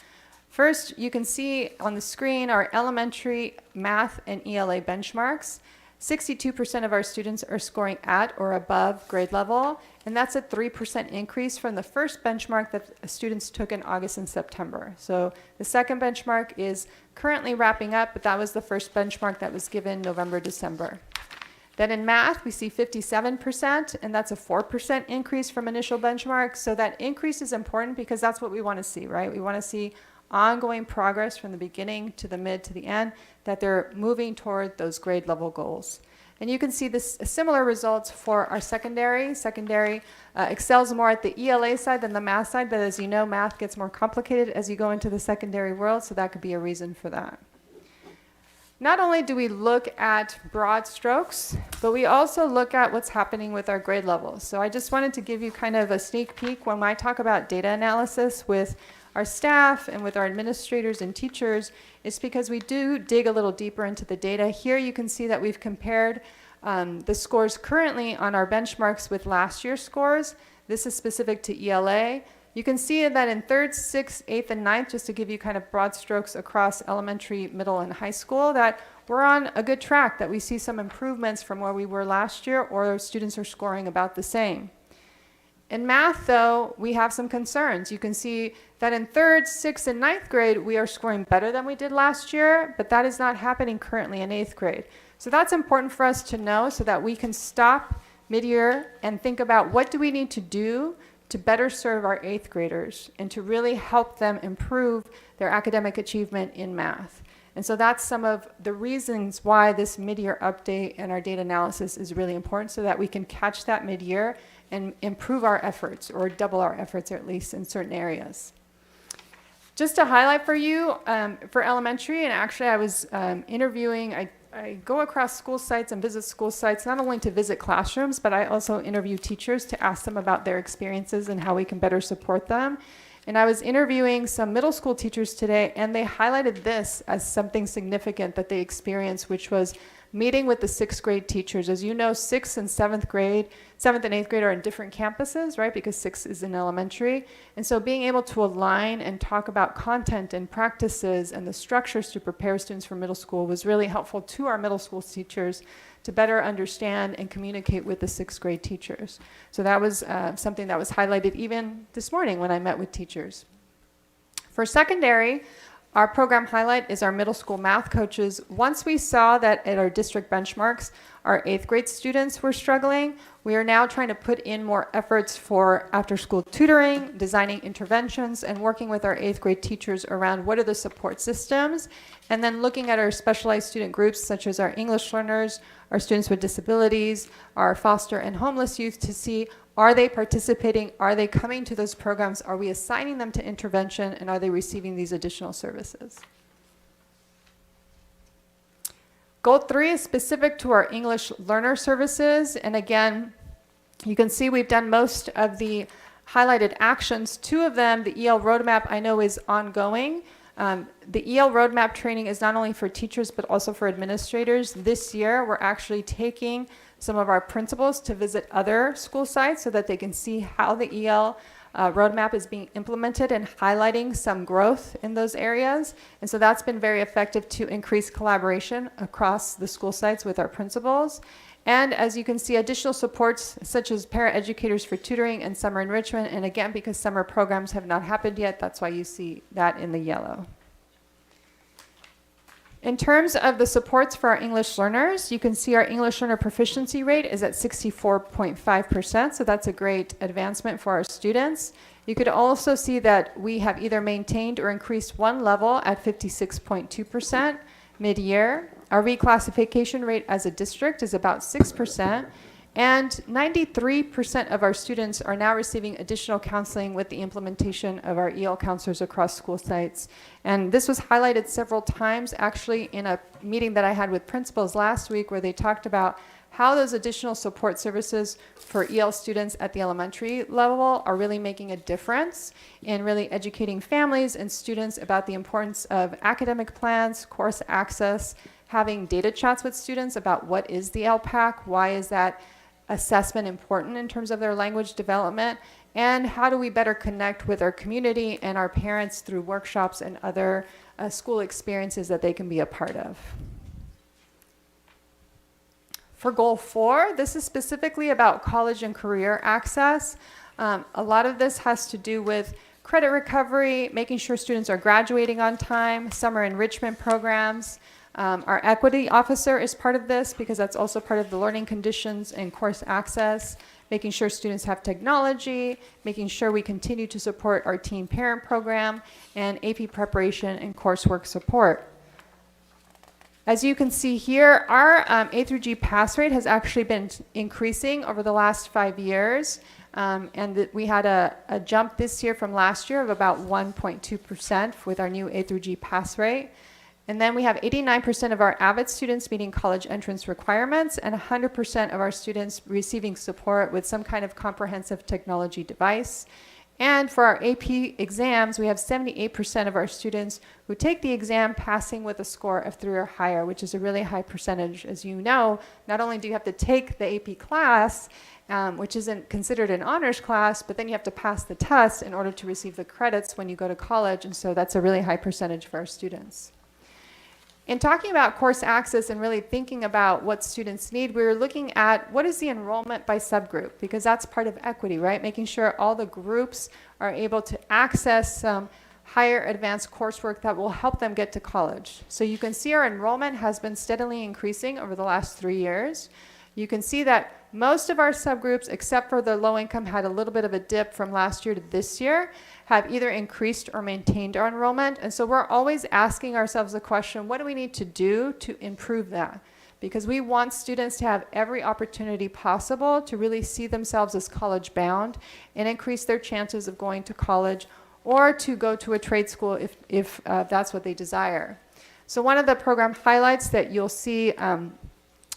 S16: First, you can see on the screen our elementary math and ELA benchmarks. 62% of our students are scoring at or above grade level, and that's a 3% increase from the first benchmark that students took in August and September. So the second benchmark is currently wrapping up, but that was the first benchmark that was given November, December. Then in math, we see 57%, and that's a 4% increase from initial benchmark. So that increase is important because that's what we want to see, right? We want to see ongoing progress from the beginning to the mid to the end, that they're moving toward those grade level goals. And you can see this similar results for our secondary. Secondary excels more at the ELA side than the math side, but as you know, math gets more complicated as you go into the secondary world, so that could be a reason for that. Not only do we look at broad strokes, but we also look at what's happening with our grade levels. So I just wanted to give you kind of a sneak peek when I talk about data analysis with our staff and with our administrators and teachers. It's because we do dig a little deeper into the data. Here you can see that we've compared the scores currently on our benchmarks with last year's scores. This is specific to ELA. You can see that in 3rd, 6th, 8th, and 9th, just to give you kind of broad strokes across elementary, middle, and high school, that we're on a good track, that we see some improvements from where we were last year, or students are scoring about the same. In math, though, we have some concerns. You can see that in 3rd, 6th, and 9th grade, we are scoring better than we did last year, but that is not happening currently in 8th grade. So that's important for us to know so that we can stop mid-year and think about what do we need to do to better serve our 8th graders and to really help them improve their academic achievement in math. And so that's some of the reasons why this mid-year update and our data analysis is really important, so that we can catch that mid-year and improve our efforts, or double our efforts at least in certain areas. Just to highlight for you, for elementary, and actually I was interviewing, I go across school sites and visit school sites, not only to visit classrooms, but I also interview teachers to ask them about their experiences and how we can better support them. And I was interviewing some middle school teachers today, and they highlighted this as something significant that they experienced, which was meeting with the 6th grade teachers. As you know, 6th and 7th grade, 7th and 8th grade are in different campuses, right? Because 6 is in elementary. And so being able to align and talk about content and practices and the structures to prepare students for middle school was really helpful to our middle school teachers to better understand and communicate with the 6th grade teachers. So that was something that was highlighted even this morning when I met with teachers. For secondary, our program highlight is our middle school math coaches. Once we saw that at our district benchmarks, our 8th grade students were struggling, we are now trying to put in more efforts for after-school tutoring, designing interventions, and working with our 8th grade teachers around what are the support systems, and then looking at our specialized student groups such as our English learners, our students with disabilities, our foster and homeless youth, to see, are they participating? Are they coming to those programs? Are we assigning them to intervention? And are they receiving these additional services? Goal 3 is specific to our English learner services. And again, you can see we've done most of the highlighted actions. 2 of them, the EL roadmap, I know is ongoing. The EL roadmap training is not only for teachers, but also for administrators. This year, we're actually taking some of our principals to visit other school sites so that they can see how the EL roadmap is being implemented and highlighting some growth in those areas. And so that's been very effective to increase collaboration across the school sites with our principals. And as you can see, additional supports such as paraeducators for tutoring and summer enrichment. And again, because summer programs have not happened yet, that's why you see that in the yellow. In terms of the supports for our English learners, you can see our English learner proficiency rate is at 64.5%, so that's a great advancement for our students. You could also see that we have either maintained or increased one level at 56.2% mid-year. Our reclassification rate as a district is about 6%, and 93% of our students are now receiving additional counseling with the implementation of our EL counselors across school sites. And this was highlighted several times actually in a meeting that I had with principals last week, where they talked about how those additional support services for EL students at the elementary level are really making a difference in really educating families and students about the importance of academic plans, course access, having data chats with students about what is the LPAC, why is that assessment important in terms of their language development, and how do we better connect with our community and our parents through workshops and other school experiences that they can be a part of. For goal 4, this is specifically about college and career access. A lot of this has to do with credit recovery, making sure students are graduating on time, summer enrichment programs. Our equity officer is part of this because that's also part of the learning conditions and course access, making sure students have technology, making sure we continue to support our teen parent program, and AP preparation and coursework support. As you can see here, our A through G pass rate has actually been increasing over the last 5 years. And we had a jump this year from last year of about 1.2% with our new A through G pass rate. And then we have 89% of our AVID students meeting college entrance requirements and 100% of our students receiving support with some kind of comprehensive technology device. And for our AP exams, we have 78% of our students who take the exam passing with a score of 3 or higher, which is a really high percentage. As you know, not only do you have to take the AP class, which isn't considered an honors class, but then you have to pass the test in order to receive the credits when you go to college. And so that's a really high percentage for our students. In talking about course access and really thinking about what students need, we were looking at what is the enrollment by subgroup, because that's part of equity, right? Making sure all the groups are able to access some higher advanced coursework that will help them get to college. So you can see our enrollment has been steadily increasing over the last 3 years. You can see that most of our subgroups, except for the low income, had a little bit of a dip from last year to this year, have either increased or maintained our enrollment. And so we're always asking ourselves the question, what do we need to do to improve that? Because we want students to have every opportunity possible to really see themselves as college bound and increase their chances of going to college or to go to a trade school if that's what they desire. So one of the program highlights that you'll see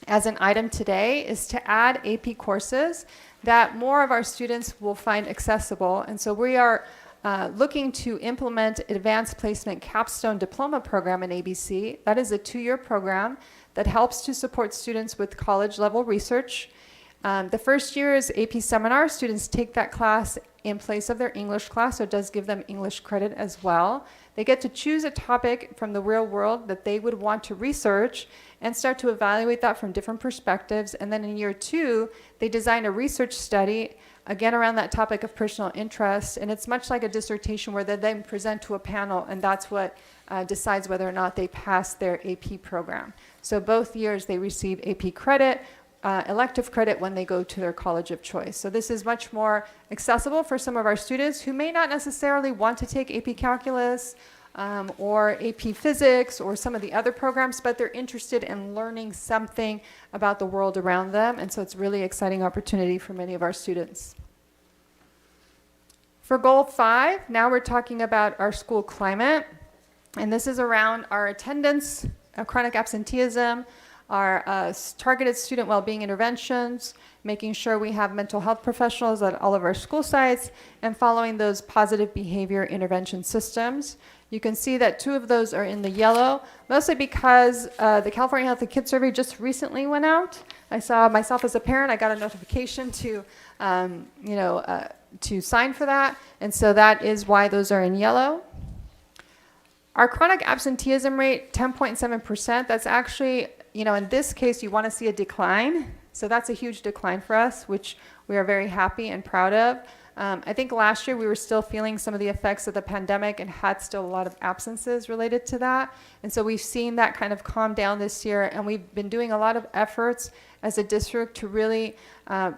S16: as an item today is to add AP courses that more of our students will find accessible. And so we are looking to implement Advanced Placement Capstone Diploma Program in ABC. That is a 2-year program that helps to support students with college-level research. The first year is AP Seminar. Students take that class in place of their English class, so it does give them English credit as well. They get to choose a topic from the real world that they would want to research and start to evaluate that from different perspectives. And then in year 2, they design a research study, again around that topic of personal interest. And it's much like a dissertation where they then present to a panel, and that's what decides whether or not they pass their AP program. So both years they receive AP credit, elective credit when they go to their college of choice. So this is much more accessible for some of our students who may not necessarily want to take AP Calculus or AP Physics or some of the other programs, but they're interested in learning something about the world around them. And so it's a really exciting opportunity for many of our students. For goal 5, now we're talking about our school climate. And this is around our attendance, chronic absenteeism, our targeted student well-being interventions, making sure we have mental health professionals at all of our school sites, and following those positive behavior intervention systems. You can see that 2 of those are in the yellow, mostly because the California Healthy Kids Survey just recently went out. I saw myself as a parent, I got a notification to, to sign for that, and so that is why those are in yellow. Our chronic absenteeism rate, 10.7%, that's actually, in this case, you want to see a decline. So that's a huge decline for us, which we are very happy and proud of. I think last year we were still feeling some of the effects of the pandemic and had still a lot of absences related to that. And so we've seen that kind of calm down this year, and we've been doing a lot of efforts as a district to really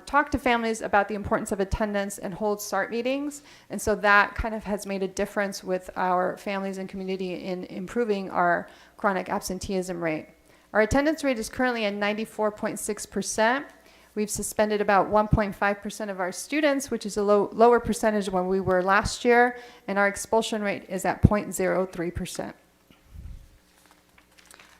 S16: talk to families about the importance of attendance and hold SART meetings. And so that kind of has made a difference with our families and community in improving our chronic absenteeism rate. Our attendance rate is currently at 94.6%. We've suspended about 1.5% of our students, which is a lower percentage than we were last year, and our expulsion rate is at 0.03%.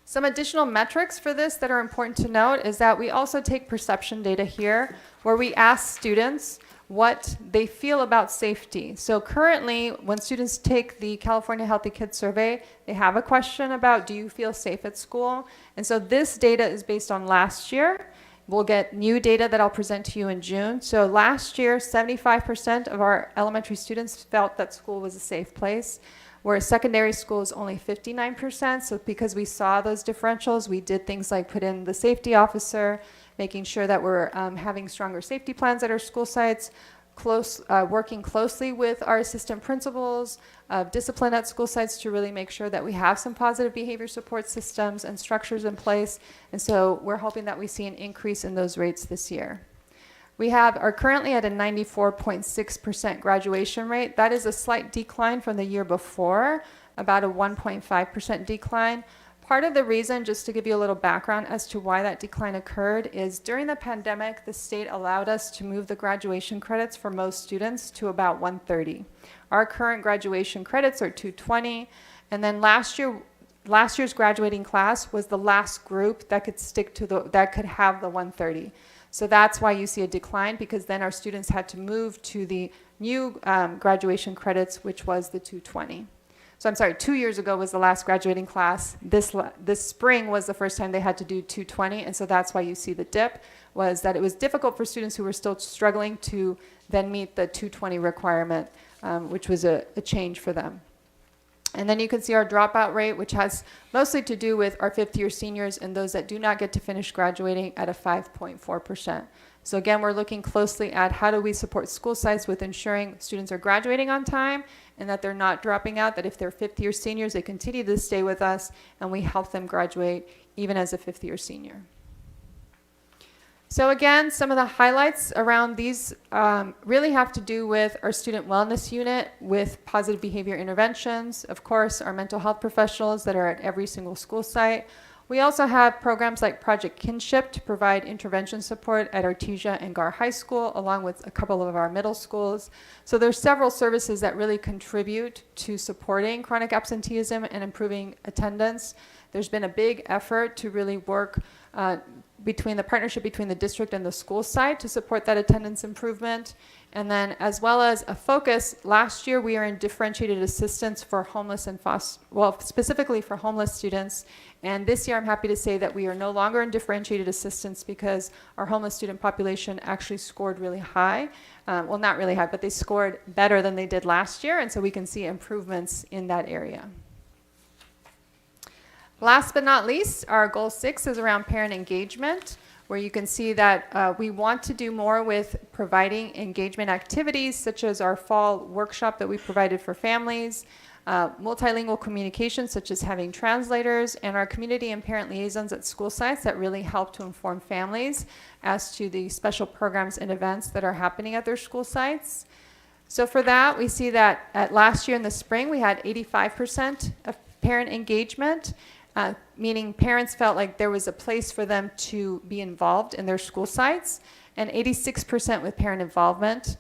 S16: Some additional metrics for this that are important to note is that we also take perception data here, where we ask students what they feel about safety. So currently, when students take the California Healthy Kids Survey, they have a question about, do you feel safe at school? And so this data is based on last year. We'll get new data that I'll present to you in June. So last year, 75% of our elementary students felt that school was a safe place, whereas secondary school is only 59%. So because we saw those differentials, we did things like put in the safety officer, making sure that we're having stronger safety plans at our school sites, working closely with our assistant principals, discipline at school sites to really make sure that we have some positive behavior support systems and structures in place. And so we're hoping that we see an increase in those rates this year. We are currently at a 94.6% graduation rate. That is a slight decline from the year before, about a 1.5% decline. Part of the reason, just to give you a little background as to why that decline occurred, is during the pandemic, the state allowed us to move the graduation credits for most students to about 130. Our current graduation credits are 220, and then last year's graduating class was the last group that could have the 130. So that's why you see a decline, because then our students had to move to the new graduation credits, which was the 220. So I'm sorry, 2 years ago was the last graduating class. This spring was the first time they had to do 220, and so that's why you see the dip, was that it was difficult for students who were still struggling to then meet the 220 requirement, which was a change for them. And then you can see our dropout rate, which has mostly to do with our fifth-year seniors and those that do not get to finish graduating at a 5.4%. So again, we're looking closely at how do we support school sites with ensuring students are graduating on time and that they're not dropping out, that if they're fifth-year seniors, they continue to stay with us and we help them graduate even as a fifth-year senior. So again, some of the highlights around these really have to do with our student wellness unit with positive behavior interventions, of course, our mental health professionals that are at every single school site. We also have programs like Project Kinship to provide intervention support at Artesia and Gar High School, along with a couple of our middle schools. So there's several services that really contribute to supporting chronic absenteeism and improving attendance. There's been a big effort to really work between the partnership between the district and the school site to support that attendance improvement. And then as well as a focus, last year we are in differentiated assistance for homeless and specifically for homeless students. And this year I'm happy to say that we are no longer in differentiated assistance because our homeless student population actually scored really high. Well, not really high, but they scored better than they did last year. And so we can see improvements in that area. Last but not least, our goal 6 is around parent engagement, where you can see that we want to do more with providing engagement activities, such as our fall workshop that we provided for families, multilingual communication, such as having translators, and our community and parent liaisons at school sites that really help to inform families as to the special programs and events that are happening at their school sites. So for that, we see that at last year in the spring, we had 85% of parent engagement. Meaning parents felt like there was a place for them to be involved in their school sites, and 86% with parent involvement.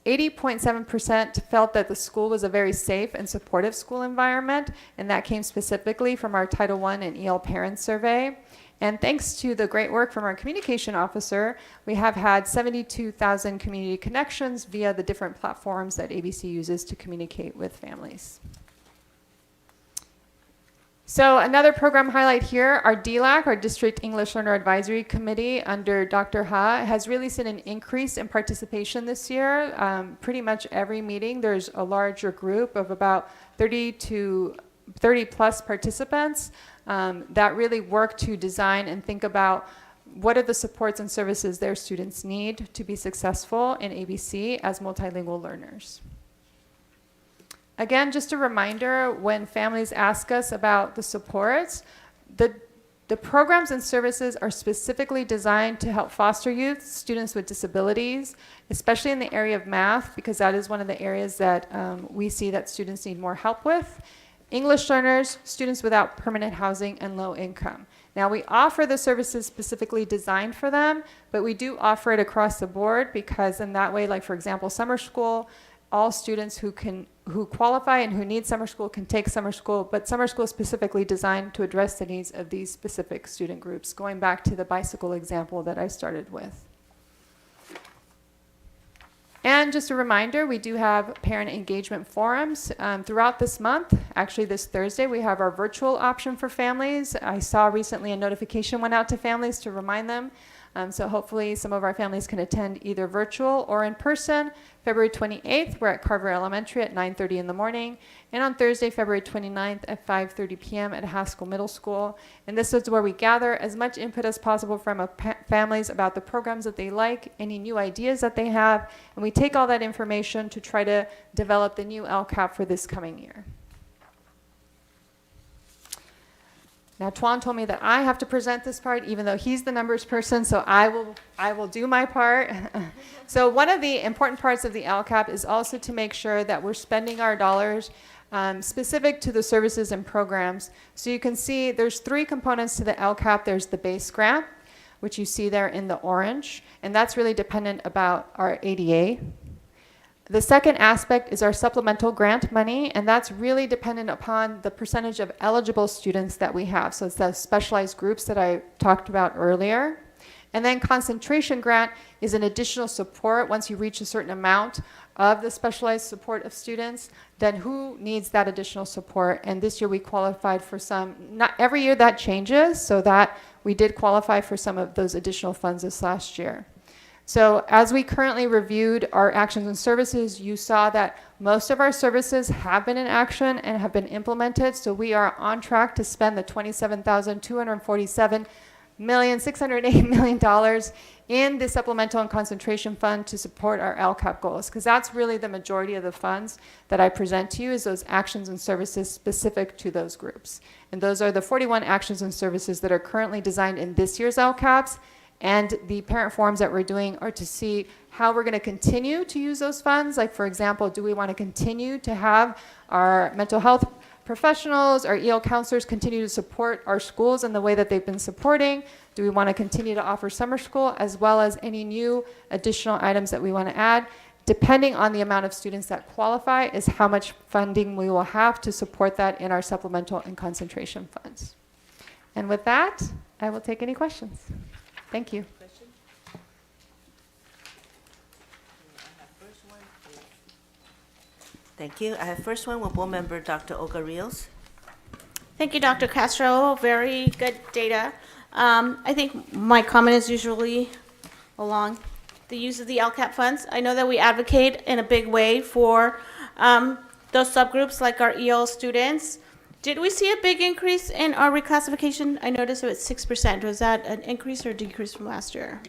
S16: 80.7% felt that the school was a very safe and supportive school environment, and that came specifically from our Title I and EL parent survey. And thanks to the great work from our communication officer, we have had 72,000 community connections via the different platforms that ABC uses to communicate with families. So another program highlight here, our DLAC, our District English Learner Advisory Committee under Dr. Ha, has really seen an increase in participation this year. Pretty much every meeting, there's a larger group of about 30 plus participants that really work to design and think about what are the supports and services their students need to be successful in ABC as multilingual learners. Again, just a reminder, when families ask us about the supports, the programs and services are specifically designed to help foster youth, students with disabilities, especially in the area of math, because that is one of the areas that we see that students need more help with. English learners, students without permanent housing, and low income. Now, we offer the services specifically designed for them, but we do offer it across the board because in that way, like for example, summer school, all students who qualify and who need summer school can take summer school, but summer school is specifically designed to address the needs of these specific student groups, going back to the bicycle example that I started with. And just a reminder, we do have parent engagement forums throughout this month. Actually, this Thursday, we have our virtual option for families. I saw recently a notification went out to families to remind them. So hopefully some of our families can attend either virtual or in person. February 28th, we're at Carver Elementary at 9:30 in the morning. And on Thursday, February 29th at 5:30 p.m. at Haskell Middle School. And this is where we gather as much input as possible from families about the programs that they like, any new ideas that they have. And we take all that information to try to develop the new LCAP for this coming year. Now, Tuan told me that I have to present this part, even though he's the numbers person, so I will do my part. So one of the important parts of the LCAP is also to make sure that we're spending our dollars specific to the services and programs. So you can see there's 3 components to the LCAP. There's the base grant, which you see there in the orange, and that's really dependent about our ADA. The second aspect is our supplemental grant money, and that's really dependent upon the percentage of eligible students that we have. So it's the specialized groups that I talked about earlier. And then concentration grant is an additional support once you reach a certain amount of the specialized support of students, then who needs that additional support? And this year we qualified for some, not every year that changes, so that we did qualify for some of those additional funds this last year. So as we currently reviewed our actions and services, you saw that most of our services have been in action and have been implemented. So we are on track to spend the $27,247,608,000,000 in the supplemental and concentration fund to support our LCAP goals, because that's really the majority of the funds that I present to you is those actions and services specific to those groups. And those are the 41 actions and services that are currently designed in this year's LCAPs. And the parent forums that we're doing are to see how we're going to continue to use those funds. Like, for example, do we want to continue to have our mental health professionals, our EL counselors continue to support our schools in the way that they've been supporting? Do we want to continue to offer summer school, as well as any new additional items that we want to add? Depending on the amount of students that qualify is how much funding we will have to support that in our supplemental and concentration funds. And with that, I will take any questions. Thank you.
S1: Thank you. I have first one with Board Member Dr. Olga Rios.
S17: Thank you, Dr. Castro. Very good data. I think my comment is usually along the use of the LCAP funds. I know that we advocate in a big way for those subgroups like our EL students. Did we see a big increase in our reclassification? I noticed it was 6%. Was that an increase or decrease from last year?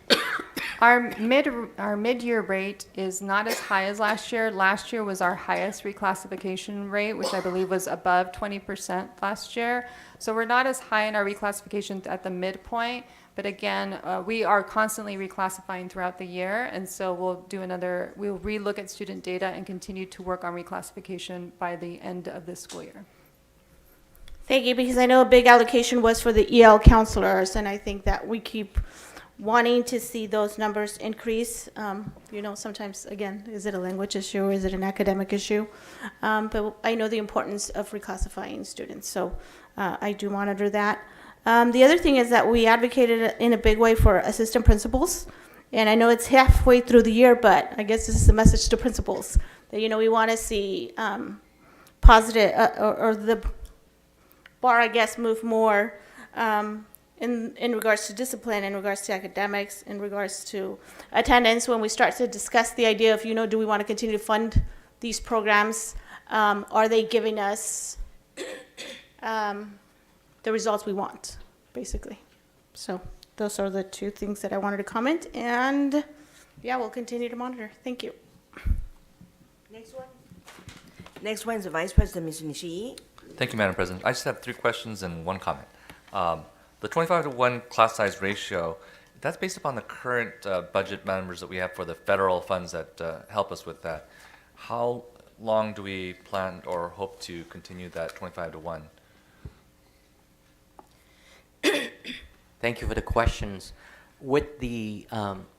S16: Our mid-year rate is not as high as last year. Last year was our highest reclassification rate, which I believe was above 20% last year. So we're not as high in our reclassification at the midpoint. But again, we are constantly reclassifying throughout the year. And so we'll relook at student data and continue to work on reclassification by the end of this school year.
S17: Thank you, because I know a big allocation was for the EL counselors, and I think that we keep wanting to see those numbers increase. Sometimes, again, is it a language issue or is it an academic issue? But I know the importance of reclassifying students, so I do monitor that. The other thing is that we advocated in a big way for assistant principals, and I know it's halfway through the year, but I guess this is a message to principals that, we want to see positive, or the bar, I guess, move more in regards to discipline, in regards to academics, in regards to attendance. When we start to discuss the idea of, do we want to continue to fund these programs? Are they giving us the results we want, basically? So those are the two things that I wanted to comment. And yeah, we'll continue to monitor. Thank you.
S1: Next one is the Vice President, Mr. Nishii.
S10: Thank you, Madam President. I just have 3 questions and 1 comment. The 25-to-1 class size ratio, that's based upon the current budget numbers that we have for the federal funds that help us with that. How long do we plan or hope to continue that 25-to-1?
S18: Thank you for the questions. With the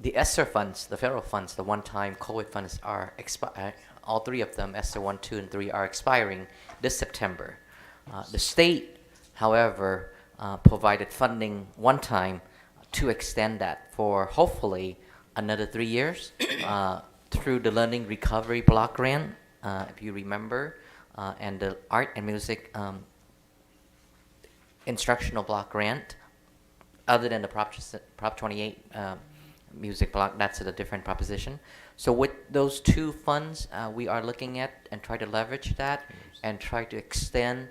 S18: ESSER funds, the federal funds, the one-time COVID funds are all 3 of them, ESSER 1, 2, and 3, are expiring this September. The state, however, provided funding one time to extend that for hopefully another 3 years through the Learning Recovery Block Grant, if you remember, and the Art and Music Instructional Block Grant. Other than the Prop 28 music block, that's a different proposition. So with those 2 funds, we are looking at and try to leverage that and try to extend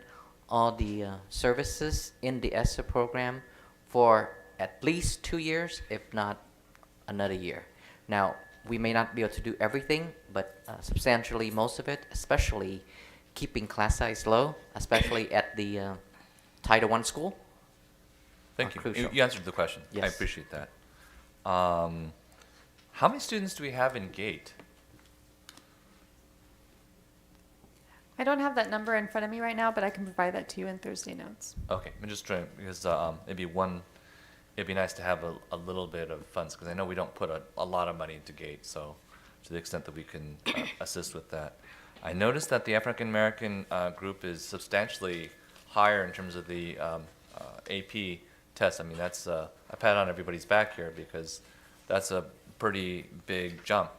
S18: all the services in the ESSER program for at least 2 years, if not another year. Now, we may not be able to do everything, but substantially most of it, especially keeping class size low, especially at the Title I school.
S10: Thank you. You answered the question.
S18: Yes.
S10: I appreciate that. How many students do we have in GATE?
S16: I don't have that number in front of me right now, but I can provide that to you in Thursday notes.
S10: Okay, I'm just trying, because it'd be nice to have a little bit of funds, because I know we don't put a lot of money into GATE, so to the extent that we can assist with that. I noticed that the African American group is substantially higher in terms of the AP test. I mean, that's a pat on everybody's back here, because that's a pretty big jump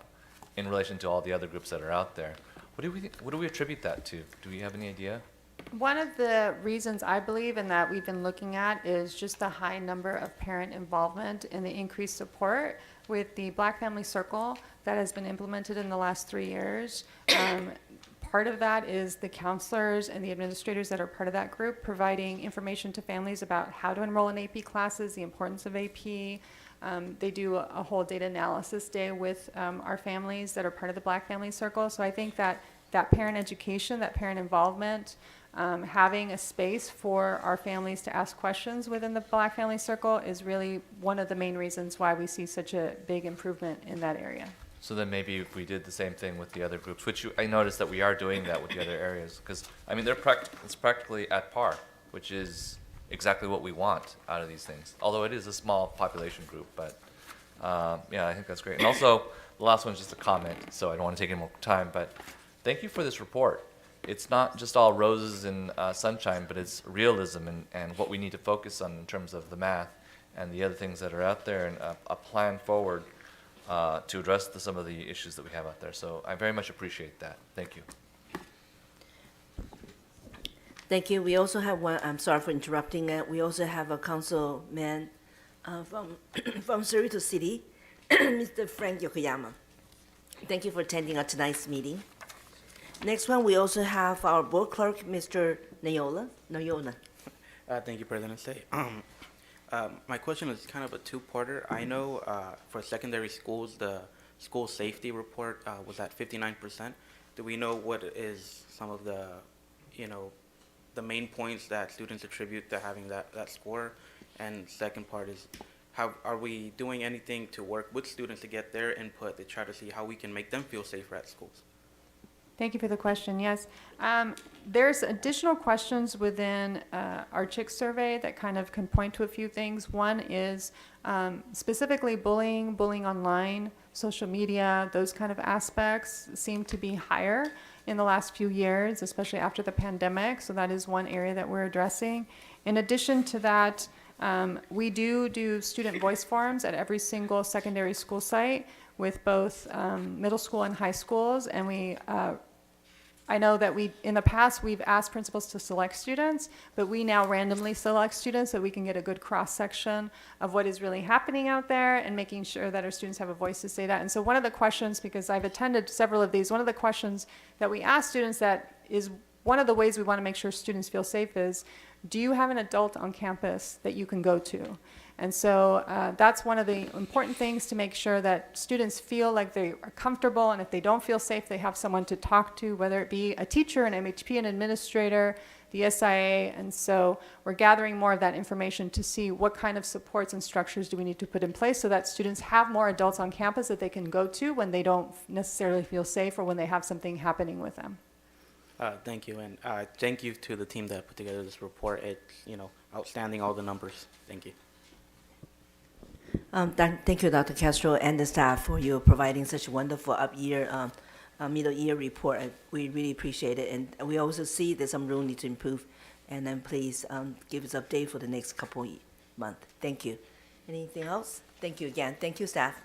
S10: in relation to all the other groups that are out there. What do we attribute that to? Do we have any idea?
S16: One of the reasons I believe and that we've been looking at is just the high number of parent involvement and the increased support. with the Black Family Circle that has been implemented in the last 3 years. Part of that is the counselors and the administrators that are part of that group providing information to families about how to enroll in AP classes, the importance of AP. They do a whole data analysis day with our families that are part of the Black Family Circle. So I think that parent education, that parent involvement, having a space for our families to ask questions within the Black Family Circle is really one of the main reasons why we see such a big improvement in that area.
S10: So then maybe if we did the same thing with the other groups, which I noticed that we are doing that with the other areas, because I mean it's practically at par, which is exactly what we want out of these things. Although it is a small population group, but yeah, I think that's great. And also the last one is just a comment, so I don't want to take any more time, but thank you for this report. It's not just all roses and sunshine, but it's realism and what we need to focus on in terms of the math and the other things that are out there, and a plan forward to address some of the issues that we have out there. So I very much appreciate that. Thank you.
S1: Thank you. We also have one, I'm sorry for interrupting, we also have a councilman from Cerrito City, Mr. Frank Yokoyama. Thank you for attending our tonight's meeting. Next one, we also have our board clerk, Mr. Noyola.
S15: Thank you, President Say. My question is kind of a two-parter. I know for secondary schools, the school safety report was at 59%. Do we know what is some of the, the main points that students attribute to having that score? And second part is, how are we doing anything to work with students to get their input to try to see how we can make them feel safer at schools?
S16: Thank you for the question. Yes, there's additional questions within our CHIC survey that kind of can point to a few things. One is specifically bullying online, social media, those kind of aspects seem to be higher in the last few years, especially after the pandemic. So that is one area that we're addressing. In addition to that, we do student voice forums at every single secondary school site with both middle school and high schools, and I know that in the past we've asked principals to select students, but we now randomly select students so we can get a good cross-section of what is really happening out there and making sure that our students have a voice to say that. And so one of the questions, because I've attended several of these, one of the questions that we ask students that is one of the ways we want to make sure students feel safe is, do you have an adult on campus that you can go to? And so that's one of the important things, to make sure that students feel like they are comfortable, and if they don't feel safe, they have someone to talk to, whether it be a teacher, an MHP, an administrator, the SIA. And so we're gathering more of that information to see what kind of supports and structures do we need to put in place so that students have more adults on campus that they can go to when they don't necessarily feel safe or when they have something happening with them.
S15: Thank you, and thank you to the team that put together this report. It's outstanding, all the numbers. Thank you.
S1: Thank you, Dr. Castro, and the staff for you providing such a wonderful middle year report. We really appreciate it, and we also see there's some room need to improve. And then please give us update for the next couple months. Thank you. Anything else? Thank you again. Thank you, staff.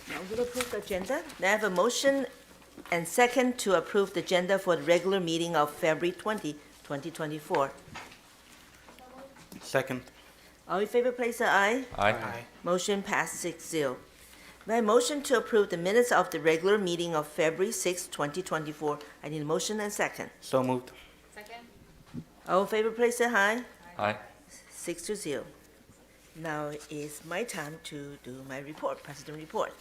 S1: Now we'll approve the agenda. May I have a motion and second to approve the agenda for the regular meeting of February 20, 2024.
S15: Second.
S1: All in favor, please say aye.
S10: Aye.
S1: Motion passed 6-0. May I motion to approve the minutes of the regular meeting of February 6, 2024. I need a motion and second.
S15: So moved.
S1: All in favor, please say aye.
S10: Aye.
S1: 6-0. Now is my time to do my report, President report.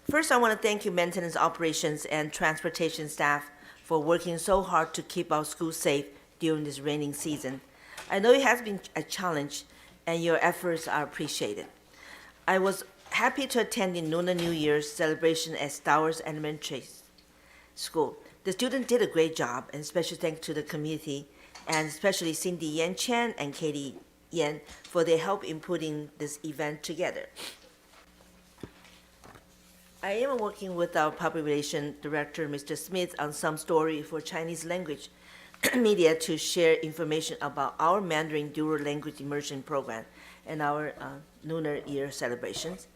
S1: First, I want to thank you, maintenance operations and transportation staff, for working so hard to keep our schools safe during this raining season. I know it has been a challenge, and your efforts are appreciated. I was happy to attend the Lunar New Year's celebration at Stowers Elementary School. The students did a great job, and special thanks to the community, and especially Cindy Yan Chen and Katie Yan for their help in putting this event together. I am working with our public relations director, Mr. Smith, on some story for Chinese language media to share information about our Mandarin dual language immersion program and our Lunar Year celebrations.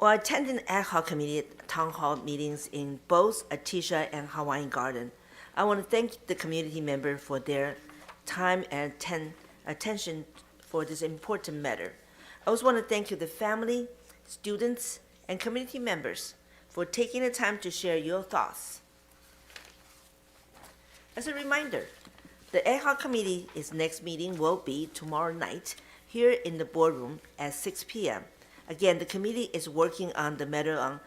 S1: While attending ad hoc committee town hall meetings in both Atisha and Hawaiian Garden, I want to thank the community member for their time and attention for this important matter. I also want to thank you, the family, students, and community members, for taking the time to share your thoughts. As a reminder, the ad hoc committee's next meeting will be tomorrow night here in the boardroom at 6 p.m. Again, the committee is working on the matter on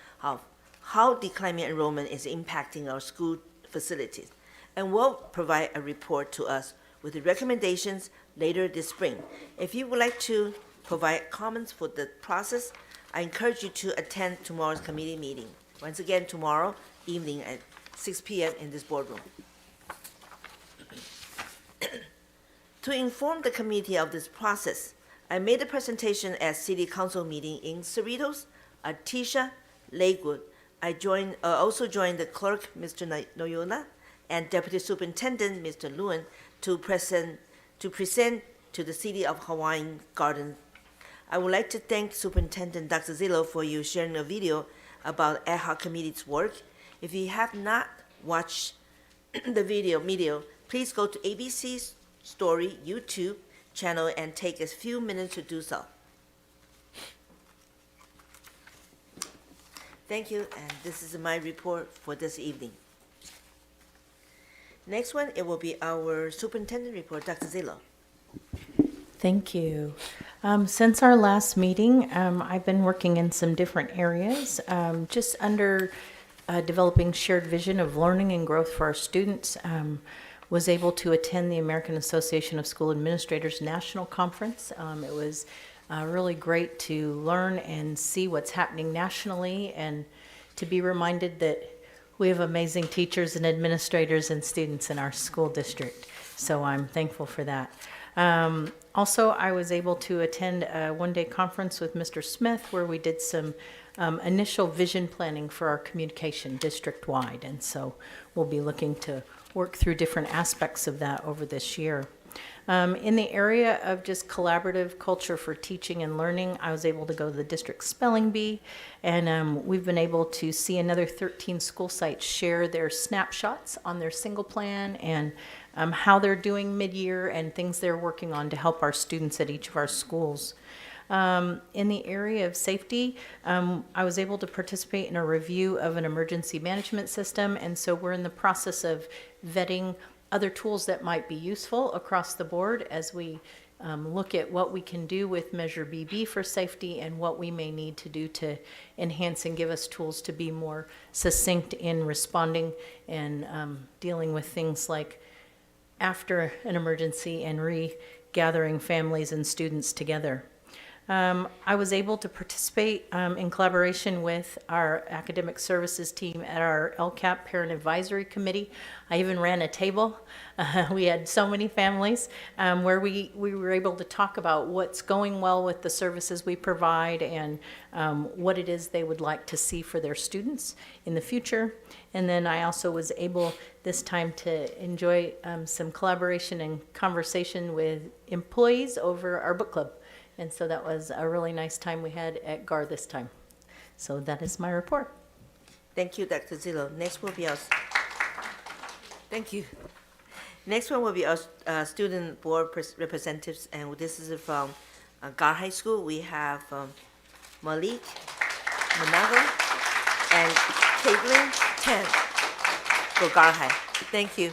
S1: how declining enrollment is impacting our school facilities, and will provide a report to us with the recommendations later this spring. If you would like to provide comments for the process, I encourage you to attend tomorrow's committee meeting. Once again, tomorrow evening at 6 p.m. in this boardroom. To inform the committee of this process, I made a presentation at City Council meeting in Cerritos, Atisha, Lakewood. I also joined the clerk, Mr. Noyola, and Deputy Superintendent, Mr. Lewin, to present to the City of Hawaiian Garden. I would like to thank Superintendent Dr. Zillow for you sharing a video about ad hoc committee's work. If you have not watched the video, please go to ABC's Story YouTube channel and take a few minutes to do so. Thank you, and this is my report for this evening. Next one, it will be our superintendent report, Dr. Zillow.
S19: Thank you. Since our last meeting, I've been working in some different areas, just under developing shared vision of learning and growth for our students. Was able to attend the American Association of School Administrators National Conference. It was really great to learn and see what's happening nationally, and to be reminded that we have amazing teachers and administrators and students in our school district. So I'm thankful for that. Also, I was able to attend a one-day conference with Mr. Smith where we did some initial vision planning for our communication district-wide, and so we'll be looking to work through different aspects of that over this year. In the area of just collaborative culture for teaching and learning, I was able to go to the district spelling bee, and we've been able to see another 13 school sites share their snapshots on their single plan and how they're doing mid-year and things they're working on to help our students at each of our schools. In the area of safety, I was able to participate in a review of an emergency management system, and so we're in the process of vetting other tools that might be useful across the board as we look at what we can do with Measure BB for safety and what we may need to do to enhance and give us tools to be more succinct in responding and dealing with things like after an emergency and regathering families and students together. I was able to participate in collaboration with our academic services team at our LCAP Parent Advisory Committee. I even ran a table. We had so many families where we were able to talk about what's going well with the services we provide and what it is they would like to see for their students in the future. And then I also was able this time to enjoy some collaboration and conversation with employees over our book club. And so that was a really nice time we had at GAR this time. So that is my report.
S1: Thank you, Dr. Zillow. Next will be our, thank you. Next one will be our student board representatives, and this is from GAR High School. We have Malik Manago and Caitlin Tan for GAR High. Thank you.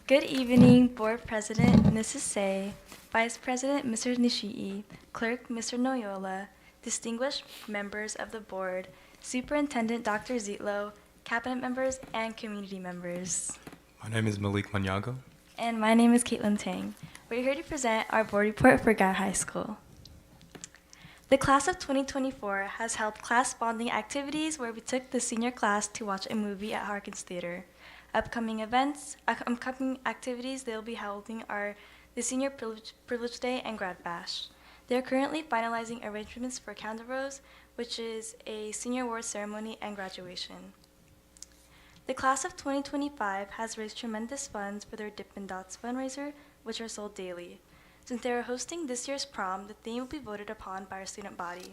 S20: Good evening, Board President Mrs. Say, Vice President Mr. Nishii, Clerk Mr. Noyola, distinguished members of the Board, Superintendent Dr. Zitlo, Cabinet members, and community members.
S21: My name is Malik Manyago.
S20: And my name is Caitlin Tang. We're here to present our board report for GAR High School. The class of 2024 has held class bonding activities where we took the senior class to watch a movie at Harkins Theater. Upcoming activities they'll be holding are the Senior Privilege Day and Grad Bash. They're currently finalizing arrangements for Calendar Rose, which is a senior award ceremony and graduation. The class of 2025 has raised tremendous funds for their Dippin' Dots fundraiser, which are sold daily. Since they are hosting this year's prom, the theme will be voted upon by our student body.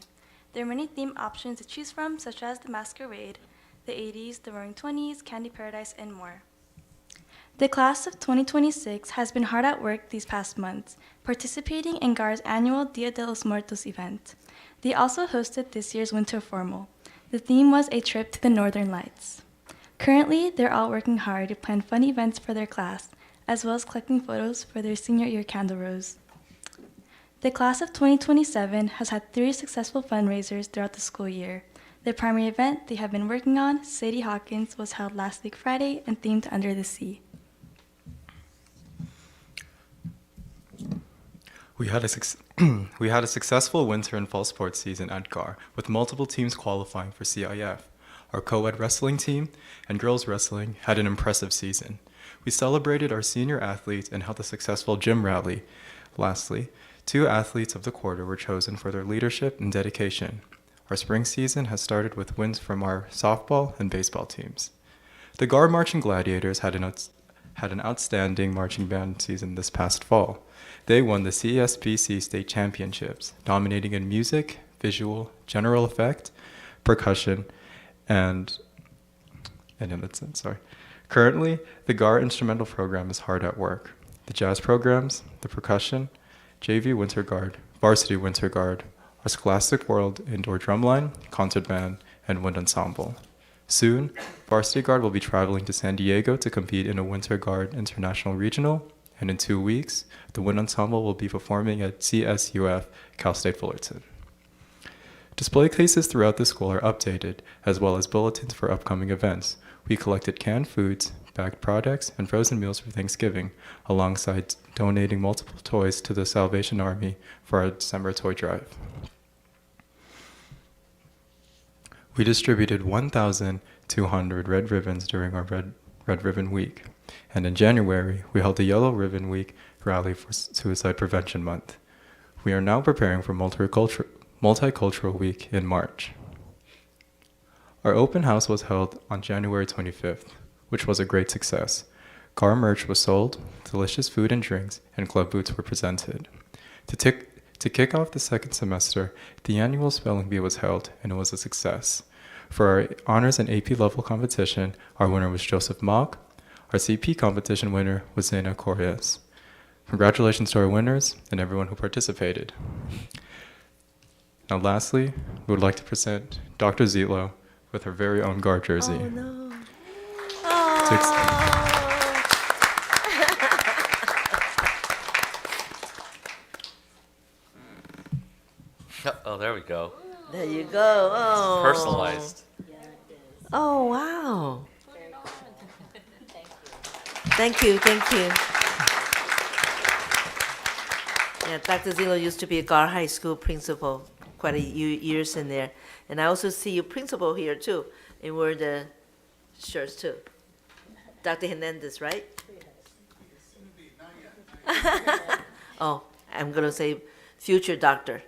S20: There are many theme options to choose from, such as the Masquerade, the 80s, the Roaring 20s, Candy Paradise, and more. The class of 2026 has been hard at work these past months, participating in GAR's annual Dia de los Muertos event. They also hosted this year's winter formal. The theme was a trip to the Northern Lights. Currently, they're all working hard to plan fun events for their class, as well as collecting photos for their senior year candle rose. The class of 2027 has had 3 successful fundraisers throughout the school year. The primary event they have been working on, Sadie Hawkins, was held last week Friday and themed Under the Sea.
S21: We had a successful winter and fall sports season at GAR, with multiple teams qualifying for CIF. Our co-ed wrestling team and girls wrestling had an impressive season. We celebrated our senior athletes and held a successful gym rally. Lastly, 2 athletes of the quarter were chosen for their leadership and dedication. Our spring season has started with wins from our softball and baseball teams. The GAR Marching Gladiators had an outstanding marching band season this past fall. They won the CSBC State Championships, dominating in music, visual, general effect, percussion, and Currently, the GAR instrumental program is hard at work. The jazz programs, the percussion, JV Winter Guard, Varsity Winter Guard, our Scholastic World Indoor Drumline, Concert Band, and Wind Ensemble. Soon, Varsity Guard will be traveling to San Diego to compete in a Winter Guard International Regional, and in 2 weeks, the Wind Ensemble will be performing at CSUF, Cal State Fullerton. Display cases throughout the school are updated, as well as bulletins for upcoming events. We collected canned foods, bagged products, and frozen meals for Thanksgiving, alongside donating multiple toys to the Salvation Army for our December toy drive. We distributed 1,200 red ribbons during our Red Ribbon Week, and in January, we held a Yellow Ribbon Week rally for Suicide Prevention Month. We are now preparing for Multicultural Week in March. Our open house was held on January 25th, which was a great success. GAR merch was sold, delicious food and drinks, and club boots were presented. To kick off the second semester, the annual spelling bee was held, and it was a success. For our honors and AP level competition, our winner was Joseph Mock. Our CP competition winner was Zena Correas. Congratulations to our winners and everyone who participated. Now lastly, we would like to present Dr. Zietlow with her very own GAR jersey.
S1: Oh, no.
S10: Oh, there we go.
S1: There you go. Oh.
S10: Personalized.
S1: Oh, wow. Thank you, thank you. Yeah, Dr. Zillow used to be a GAR High School principal, quite a years in there. And I also see you principal here too, and wear the shirts too. Dr. Hernandez, right? Oh, I'm going to say future doctor.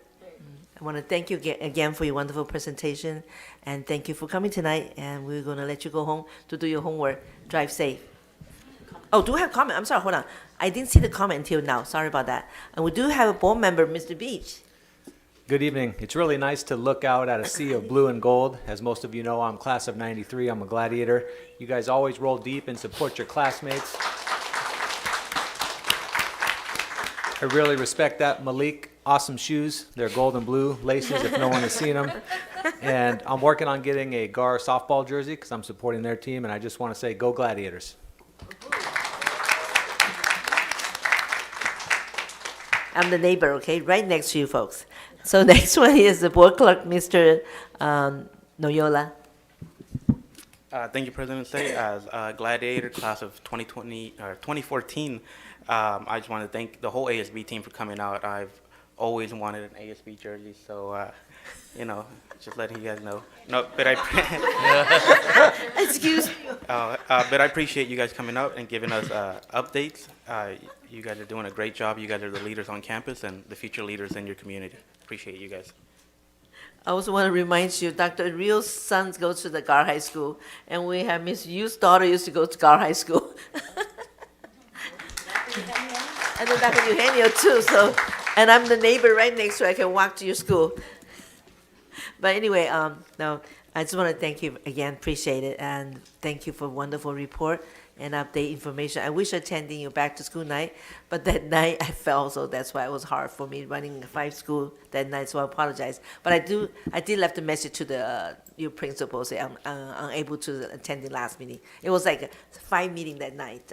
S1: I want to thank you again for your wonderful presentation, and thank you for coming tonight, and we're going to let you go home to do your homework. Drive safe. Oh, do we have comment? I'm sorry, hold on. I didn't see the comment until now. Sorry about that. And we do have a board member, Mr. Beach.
S4: Good evening. It's really nice to look out at a sea of blue and gold. As most of you know, I'm class of 93. I'm a gladiator. You guys always roll deep and support your classmates. I really respect that. Malik, awesome shoes. They're gold and blue laces if no one has seen them. And I'm working on getting a GAR softball jersey because I'm supporting their team, and I just want to say, go Gladiators.
S1: I'm the neighbor, okay, right next to you folks. So next one is the board clerk, Mr. Noyola.
S15: Thank you, President Say. As a Gladiator class of 2014, I just want to thank the whole ASB team for coming out. I've always wanted an ASB jersey, so just letting you guys know. No, but
S1: excuse me.
S15: But I appreciate you guys coming out and giving us updates. You guys are doing a great job. You guys are the leaders on campus and the future leaders in your community. Appreciate you guys.
S1: I also want to remind you, Dr. Rio's son goes to the GAR High School, and we have Miss Yu's daughter used to go to GAR High School. And then back in Eugenio too, so, and I'm the neighbor right next to, I can walk to your school. But anyway, no, I just want to thank you again, appreciate it, and thank you for a wonderful report and update information. I wish attending your back to school night, but that night I fell, so that's why it was hard for me running 5 school that night, so I apologize. But I did left a message to the your principal, say I'm unable to attend the last meeting. It was like a 5 meeting that night,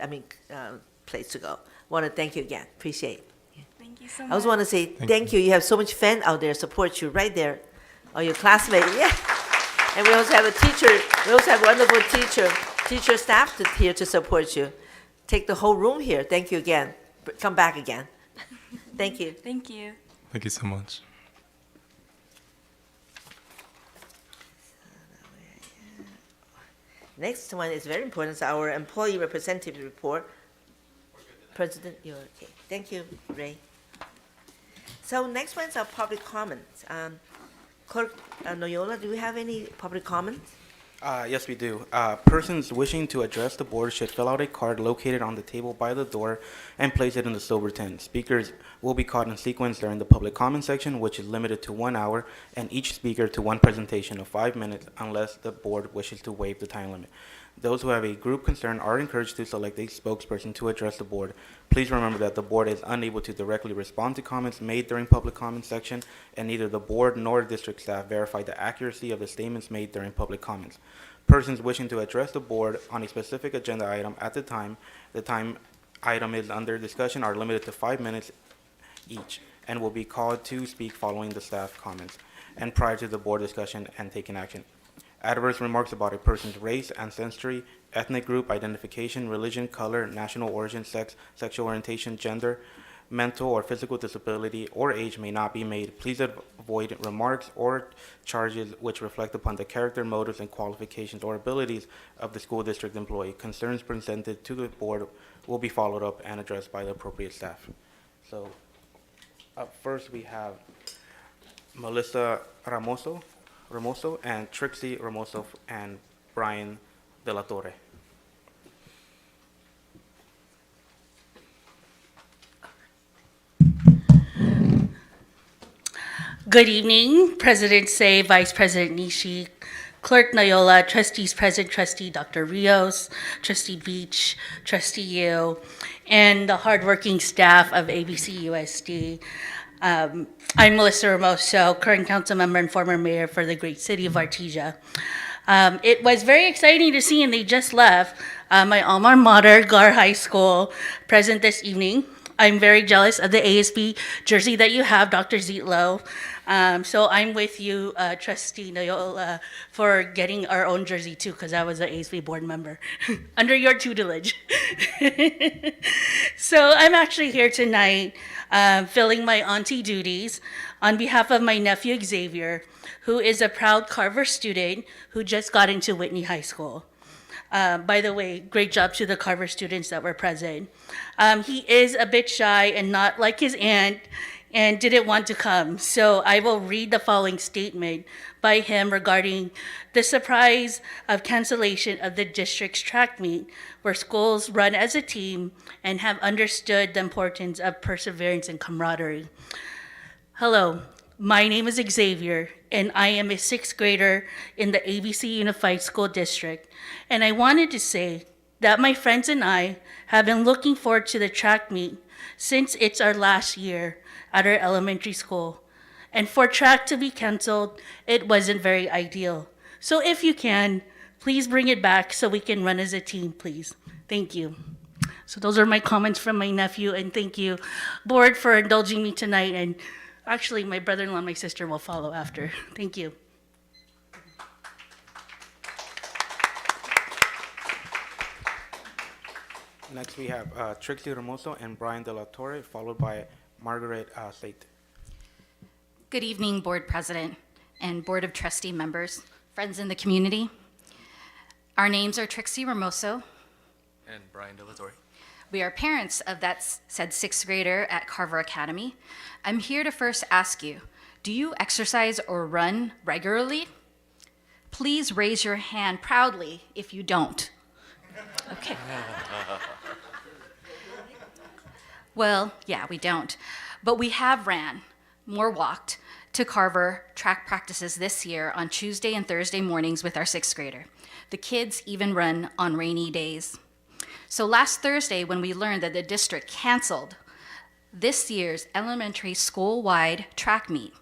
S1: place to go. Want to thank you again, appreciate it.
S20: Thank you so much.
S1: I also want to say thank you. You have so much fan out there support you right there, or your classmate. Yeah. And we also have a teacher. We also have a wonderful teacher staff here to support you. Take the whole room here. Thank you again. Come back again. Thank you.
S20: Thank you.
S21: Thank you so much.
S1: Next one is very important. It's our employee representative report. President, you're okay. Thank you, Ray. So next one's our public comments. Clerk Noyola, do we have any public comments?
S15: Yes, we do. Persons wishing to address the board should fill out a card located on the table by the door and place it in the silver tin. Speakers will be caught in sequence during the public comment section, which is limited to 1 hour, and each speaker to one presentation of 5 minutes unless the board wishes to waive the time limit. Those who have a group concern are encouraged to select a spokesperson to address the board. Please remember that the board is unable to directly respond to comments made during public comment section, and neither the board nor district staff verify the accuracy of the statements made during public comments. Persons wishing to address the board on a specific agenda item at the time item is under discussion are limited to 5 minutes each and will be called to speak following the staff comments and prior to the board discussion and taking action. Adverse remarks about a person's race, ancestry, ethnic group, identification, religion, color, national origin, sex, sexual orientation, gender, mental or physical disability, or age may not be made. Please avoid remarks or charges which reflect upon the character, motives, and qualifications or abilities of the school district employee. Concerns presented to the board will be followed up and addressed by the appropriate staff. So, up first we have Melissa Ramoso and Trixie Ramoso and Brian De La Torre.
S6: Good evening, President Say, Vice President Nishi, Clerk Noyola, Trustees Present, Trustee Dr. Rios, Trustee Beach, Trustee Yu, and the hardworking staff of ABCUSD. I'm Melissa Ramoso, current council member and former mayor for the great city of Artesia. It was very exciting to see, and they just left, my alma mater, Gar High School, present this evening. I'm very jealous of the ASB jersey that you have, Dr. Zietlow. So I'm with you, Trustee Noyola, for getting our own jersey too, because I was an ASB board member, under your tutelage. So I'm actually here tonight filling my auntie duties on behalf of my nephew Xavier, who is a proud Carver student who just got into Whitney High School. By the way, great job to the Carver students that were present. He is a bit shy and not like his aunt and didn't want to come. So I will read the following statement by him regarding the surprise of cancellation of the district's track meet, where schools run as a team and have understood the importance of perseverance and camaraderie. Hello, my name is Xavier, and I am a 6th grader in the ABC Unified School District. And I wanted to say that my friends and I have been looking forward to the track meet since it's our last year at our elementary school. And for track to be canceled, it wasn't very ideal. So if you can, please bring it back so we can run as a team, please. Thank you. So those are my comments from my nephew, and thank you, board, for indulging me tonight. And actually, my brother-in-law and my sister will follow after. Thank you.
S15: Next, we have Trixie Ramoso and Brian De La Torre, followed by Margaret Slate.
S22: Good evening, Board President and Board of Trustee members, friends in the community. Our names are Trixie Ramoso.
S10: And Brian De La Torre.
S22: We are parents of that said 6th grader at Carver Academy. I'm here to first ask you, do you exercise or run regularly? Please raise your hand proudly if you don't. Okay. Well, yeah, we don't. But we have ran, more walked, to Carver track practices this year on Tuesday and Thursday mornings with our sixth grader. The kids even run on rainy days. So last Thursday, when we learned that the district canceled this year's elementary school-wide track meet,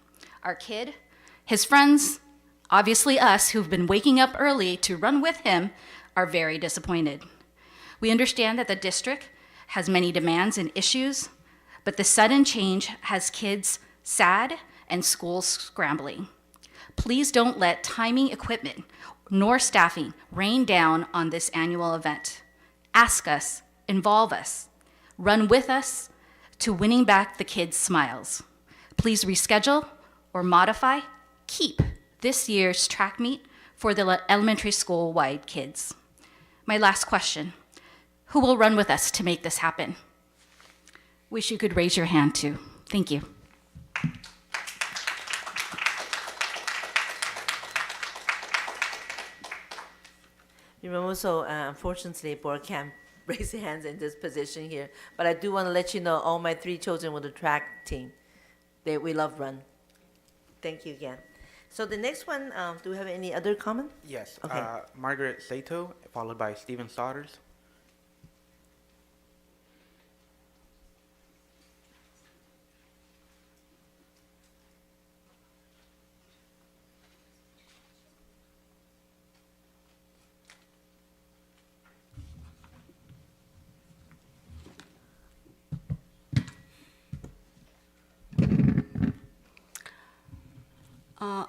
S22: our kid, his friends, obviously us who've been waking up early to run with him, are very disappointed. We understand that the district has many demands and issues, but the sudden change has kids sad and schools scrambling. Please don't let timing, equipment, nor staffing rain down on this annual event. Ask us, involve us, run with us to winning back the kids' smiles. Please reschedule or modify, keep this year's track meet for the elementary school-wide kids. My last question, who will run with us to make this happen? Wish you could raise your hand too. Thank you.
S1: Remember, so unfortunately, board can't raise their hands in this position here. But I do want to let you know, all my 3 children were the track team. We love run. Thank you again. So the next one, do we have any other comment?
S15: Yes.
S1: Okay.
S15: Margaret Sato, followed by Stephen Sodders.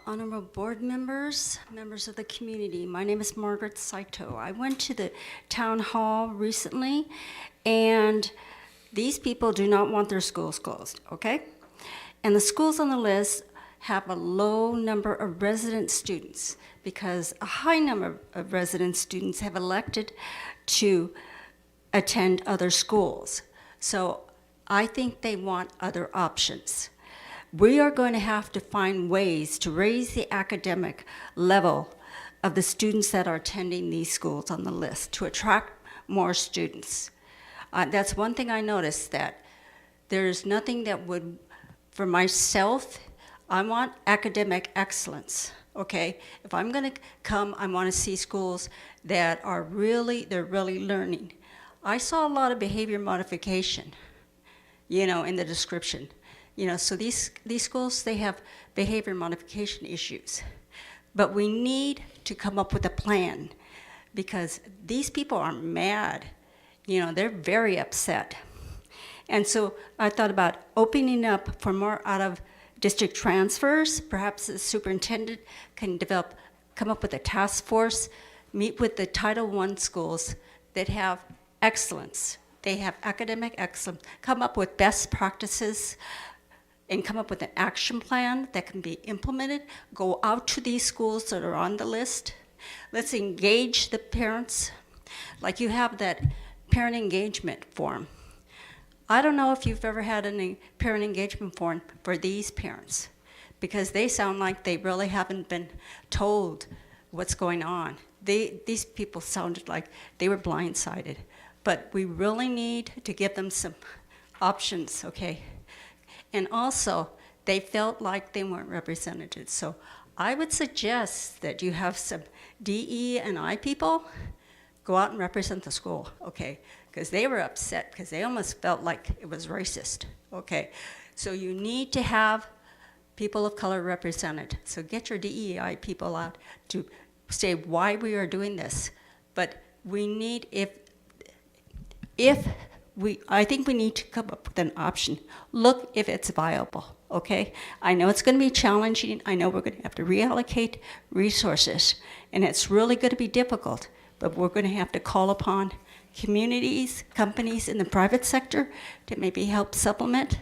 S3: Honorable board members, members of the community, my name is Margaret Saito. I went to the town hall recently, and these people do not want their schools closed, okay? And the schools on the list have a low number of resident students because a high number of resident students have elected to attend other schools. So I think they want other options. We are going to have to find ways to raise the academic level of the students that are attending these schools on the list to attract more students. That's one thing I noticed, that there's nothing that would, for myself, I want academic excellence, okay? If I'm gonna come, I wanna see schools that are they're really learning. I saw a lot of behavior modification, in the description. So these schools, they have behavior modification issues. But we need to come up with a plan because these people are mad. They're very upset. And so I thought about opening up for more out-of-district transfers. Perhaps the superintendent can come up with a task force, meet with the Title I schools that have excellence. They have academic excellence, come up with best practices, and come up with an action plan that can be implemented, go out to these schools that are on the list. Let's engage the parents. Like you have that parent engagement form. I don't know if you've ever had any parent engagement form for these parents, because they sound like they really haven't been told what's going on. These people sounded like they were blindsided. But we really need to give them some options, okay? And also, they felt like they weren't represented. So I would suggest that you have some DE and I people go out and represent the school, okay? Because they were upset, because they almost felt like it was racist, okay? So you need to have people of color represented. So get your DEI people out to say why we are doing this. But we need, I think we need to come up with an option. Look if it's viable, okay? I know it's going to be challenging. I know we're going to have to reallocate resources, and it's really going to be difficult, but we're going to have to call upon communities, companies in the private sector to maybe help supplement.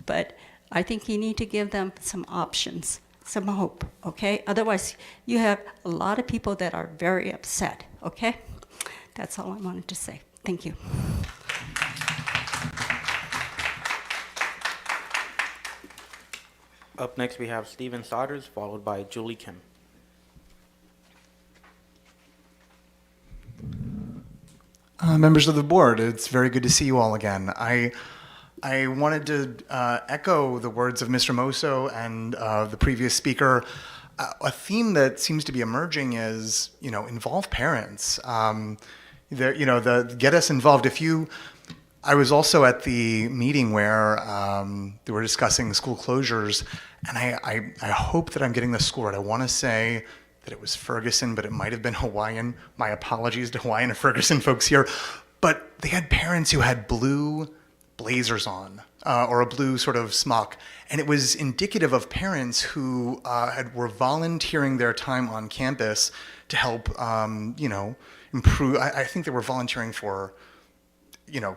S3: But I think you need to give them some options, some hope, okay? Otherwise, you have a lot of people that are very upset, okay? That's all I wanted to say. Thank you.
S15: Up next, we have Stephen Sodders, followed by Julie Kim.
S9: Members of the board, it's very good to see you all again. I
S7: I wanted to echo the words of Mr. Moso and the previous speaker. A theme that seems to be emerging is, involve parents. Get us involved. I was also at the meeting where they were discussing school closures, and I hope that I'm getting the school right. I want to say that it was Ferguson, but it might have been Hawaiian. My apologies to Hawaiian and Ferguson folks here. But they had parents who had blue blazers on, or a blue sort of smock. And it was indicative of parents who were volunteering their time on campus to help, improve. I think they were volunteering for,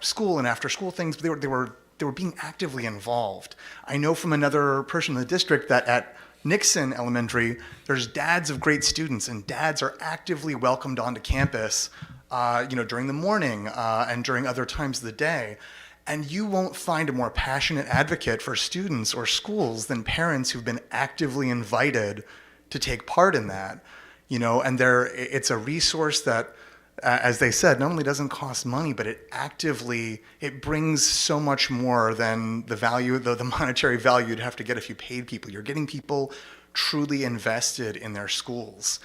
S7: school and after school things, but they were being actively involved. I know from another person in the district that at Nixon Elementary, there's dads of great students, and dads are actively welcomed onto campus, during the morning and during other times of the day. And you won't find a more passionate advocate for students or schools than parents who've been actively invited to take part in that. And it's a resource that, as they said, not only doesn't cost money, but it brings so much more than the value, the monetary value you'd have to get if you paid people. You're getting people truly invested in their schools.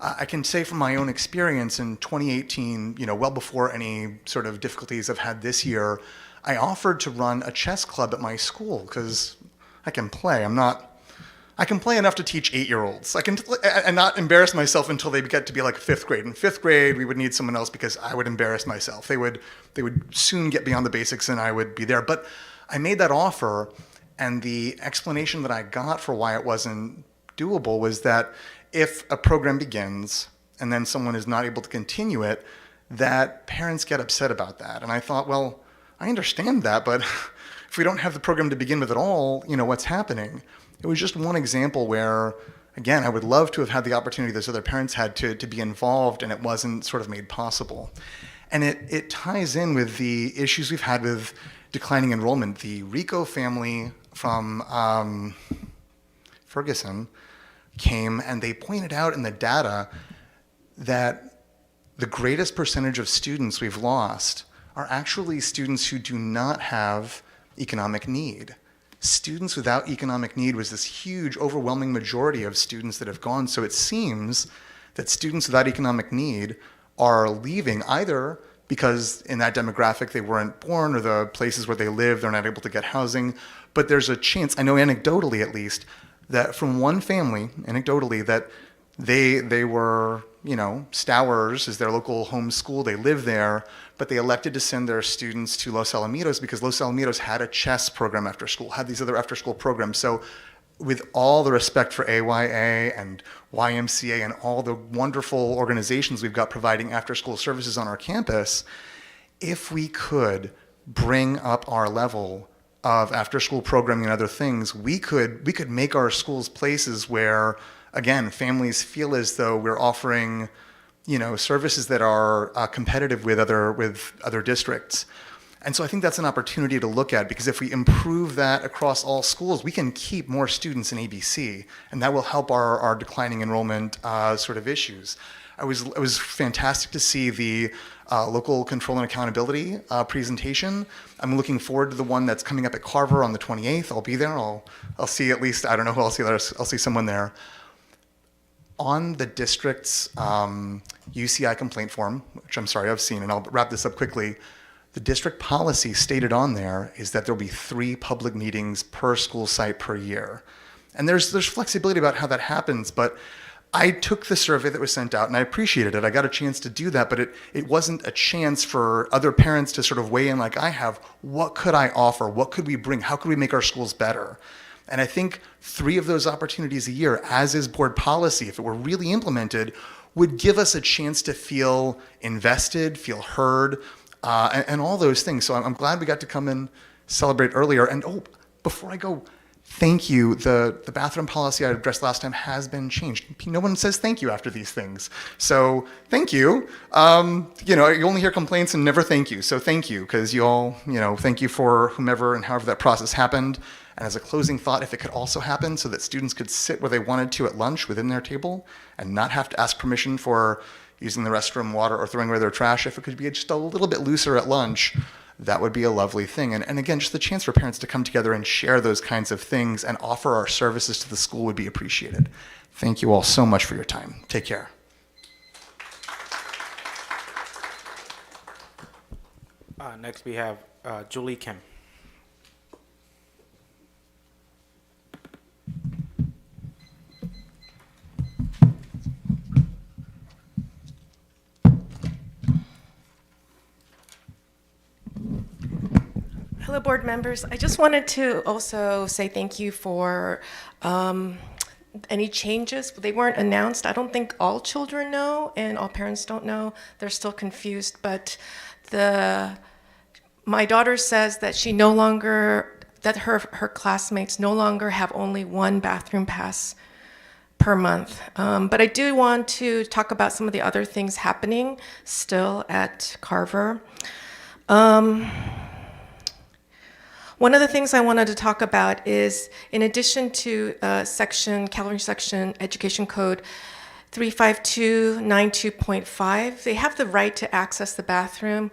S7: I can say from my own experience in 2018, well before any sort of difficulties I've had this year, I offered to run a chess club at my school because I can play. I can play enough to teach 8-year-olds. And not embarrass myself until they get to be like 5th grade. In 5th grade, we would need someone else because I would embarrass myself. They would soon get beyond the basics and I would be there. But I made that offer, and the explanation that I got for why it wasn't doable was that if a program begins and then someone is not able to continue it, that parents get upset about that. And I thought, well, I understand that, but if we don't have the program to begin with at all, what's happening? It was just one example where, again, I would love to have had the opportunity those other parents had to be involved, and it wasn't sort of made possible. And it ties in with the issues we've had with declining enrollment. The Rico family from Ferguson came, and they pointed out in the data that the greatest percentage of students we've lost are actually students who do not have economic need. Students without economic need was this huge, overwhelming majority of students that have gone. So it seems that students without economic need are leaving either because in that demographic they weren't born, or the places where they live, they're not able to get housing. But there's a chance, I know anecdotally at least, that from one family, anecdotally, that they were, Stowers is their local home school, they live there, but they elected to send their students to Los Alamitos because Los Alamitos had a chess program after school, had these other after school programs. So with all the respect for AYA and YMCA and all the wonderful organizations we've got providing after school services on our campus, if we could bring up our level of after school programming and other things, we could make our schools places where, again, families feel as though we're offering, services that are competitive with other districts. And so I think that's an opportunity to look at, because if we improve that across all schools, we can keep more students in ABC, and that will help our declining enrollment sort of issues. It was fantastic to see the local control and accountability presentation. I'm looking forward to the one that's coming up at Carver on the 28th. I'll be there. I'll see at least, I don't know who I'll see there. I'll see someone there. On the district's UCI complaint form, which I'm sorry I've seen, and I'll wrap this up quickly, the district policy stated on there is that there'll be 3 public meetings per school site per year. And there's flexibility about how that happens, but I took the survey that was sent out and I appreciated it. I got a chance to do that, but it wasn't a chance for other parents to sort of weigh in like I have. What could I offer? What could we bring? How could we make our schools better? And I think 3 of those opportunities a year, as is board policy, if it were really implemented, would give us a chance to feel invested, feel heard, and all those things. So I'm glad we got to come and celebrate earlier. And before I go, thank you. The bathroom policy I addressed last time has been changed. No one says thank you after these things. So thank you. You only hear complaints and never thank you. So thank you, because you all, thank you for whomever and however that process happened. And as a closing thought, if it could also happen so that students could sit where they wanted to at lunch within their table and not have to ask permission for using the restroom, water, or throwing away their trash, if it could be just a little bit looser at lunch, that would be a lovely thing. And again, just the chance for parents to come together and share those kinds of things and offer our services to the school would be appreciated. Thank you all so much for your time. Take care.
S15: Next we have Julie Kim.
S2: Hello, board members. I just wanted to also say thank you for any changes. They weren't announced. I don't think all children know and all parents don't know. They're still confused, but my daughter says that she no longer, that her classmates no longer have only one bathroom pass per month. But I do want to talk about some of the other things happening still at Carver. One of the things I wanted to talk about is, in addition to California Section Education Code 35292.5, they have the right to access the bathroom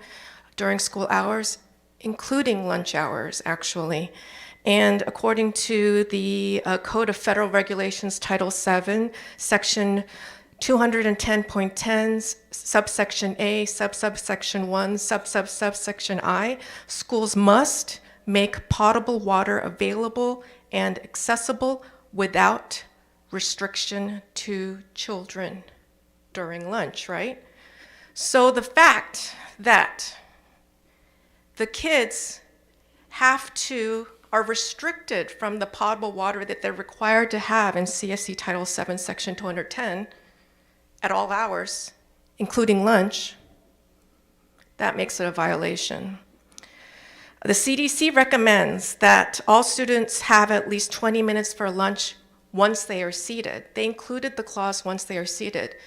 S2: during school hours, including lunch hours, actually. And according to the Code of Federal Regulations, Title VII, Section 210.10, subsection A, subsection 1, subsection I, schools must make potable water available and accessible without restriction to children during lunch, right? So the fact that the kids are restricted from the potable water that they're required to have in CSC Title VII, Section 210 at all hours, including lunch, that makes it a violation. The CDC recommends that all students have at least 20 minutes for lunch once they are seated. They included the clause once they are seated.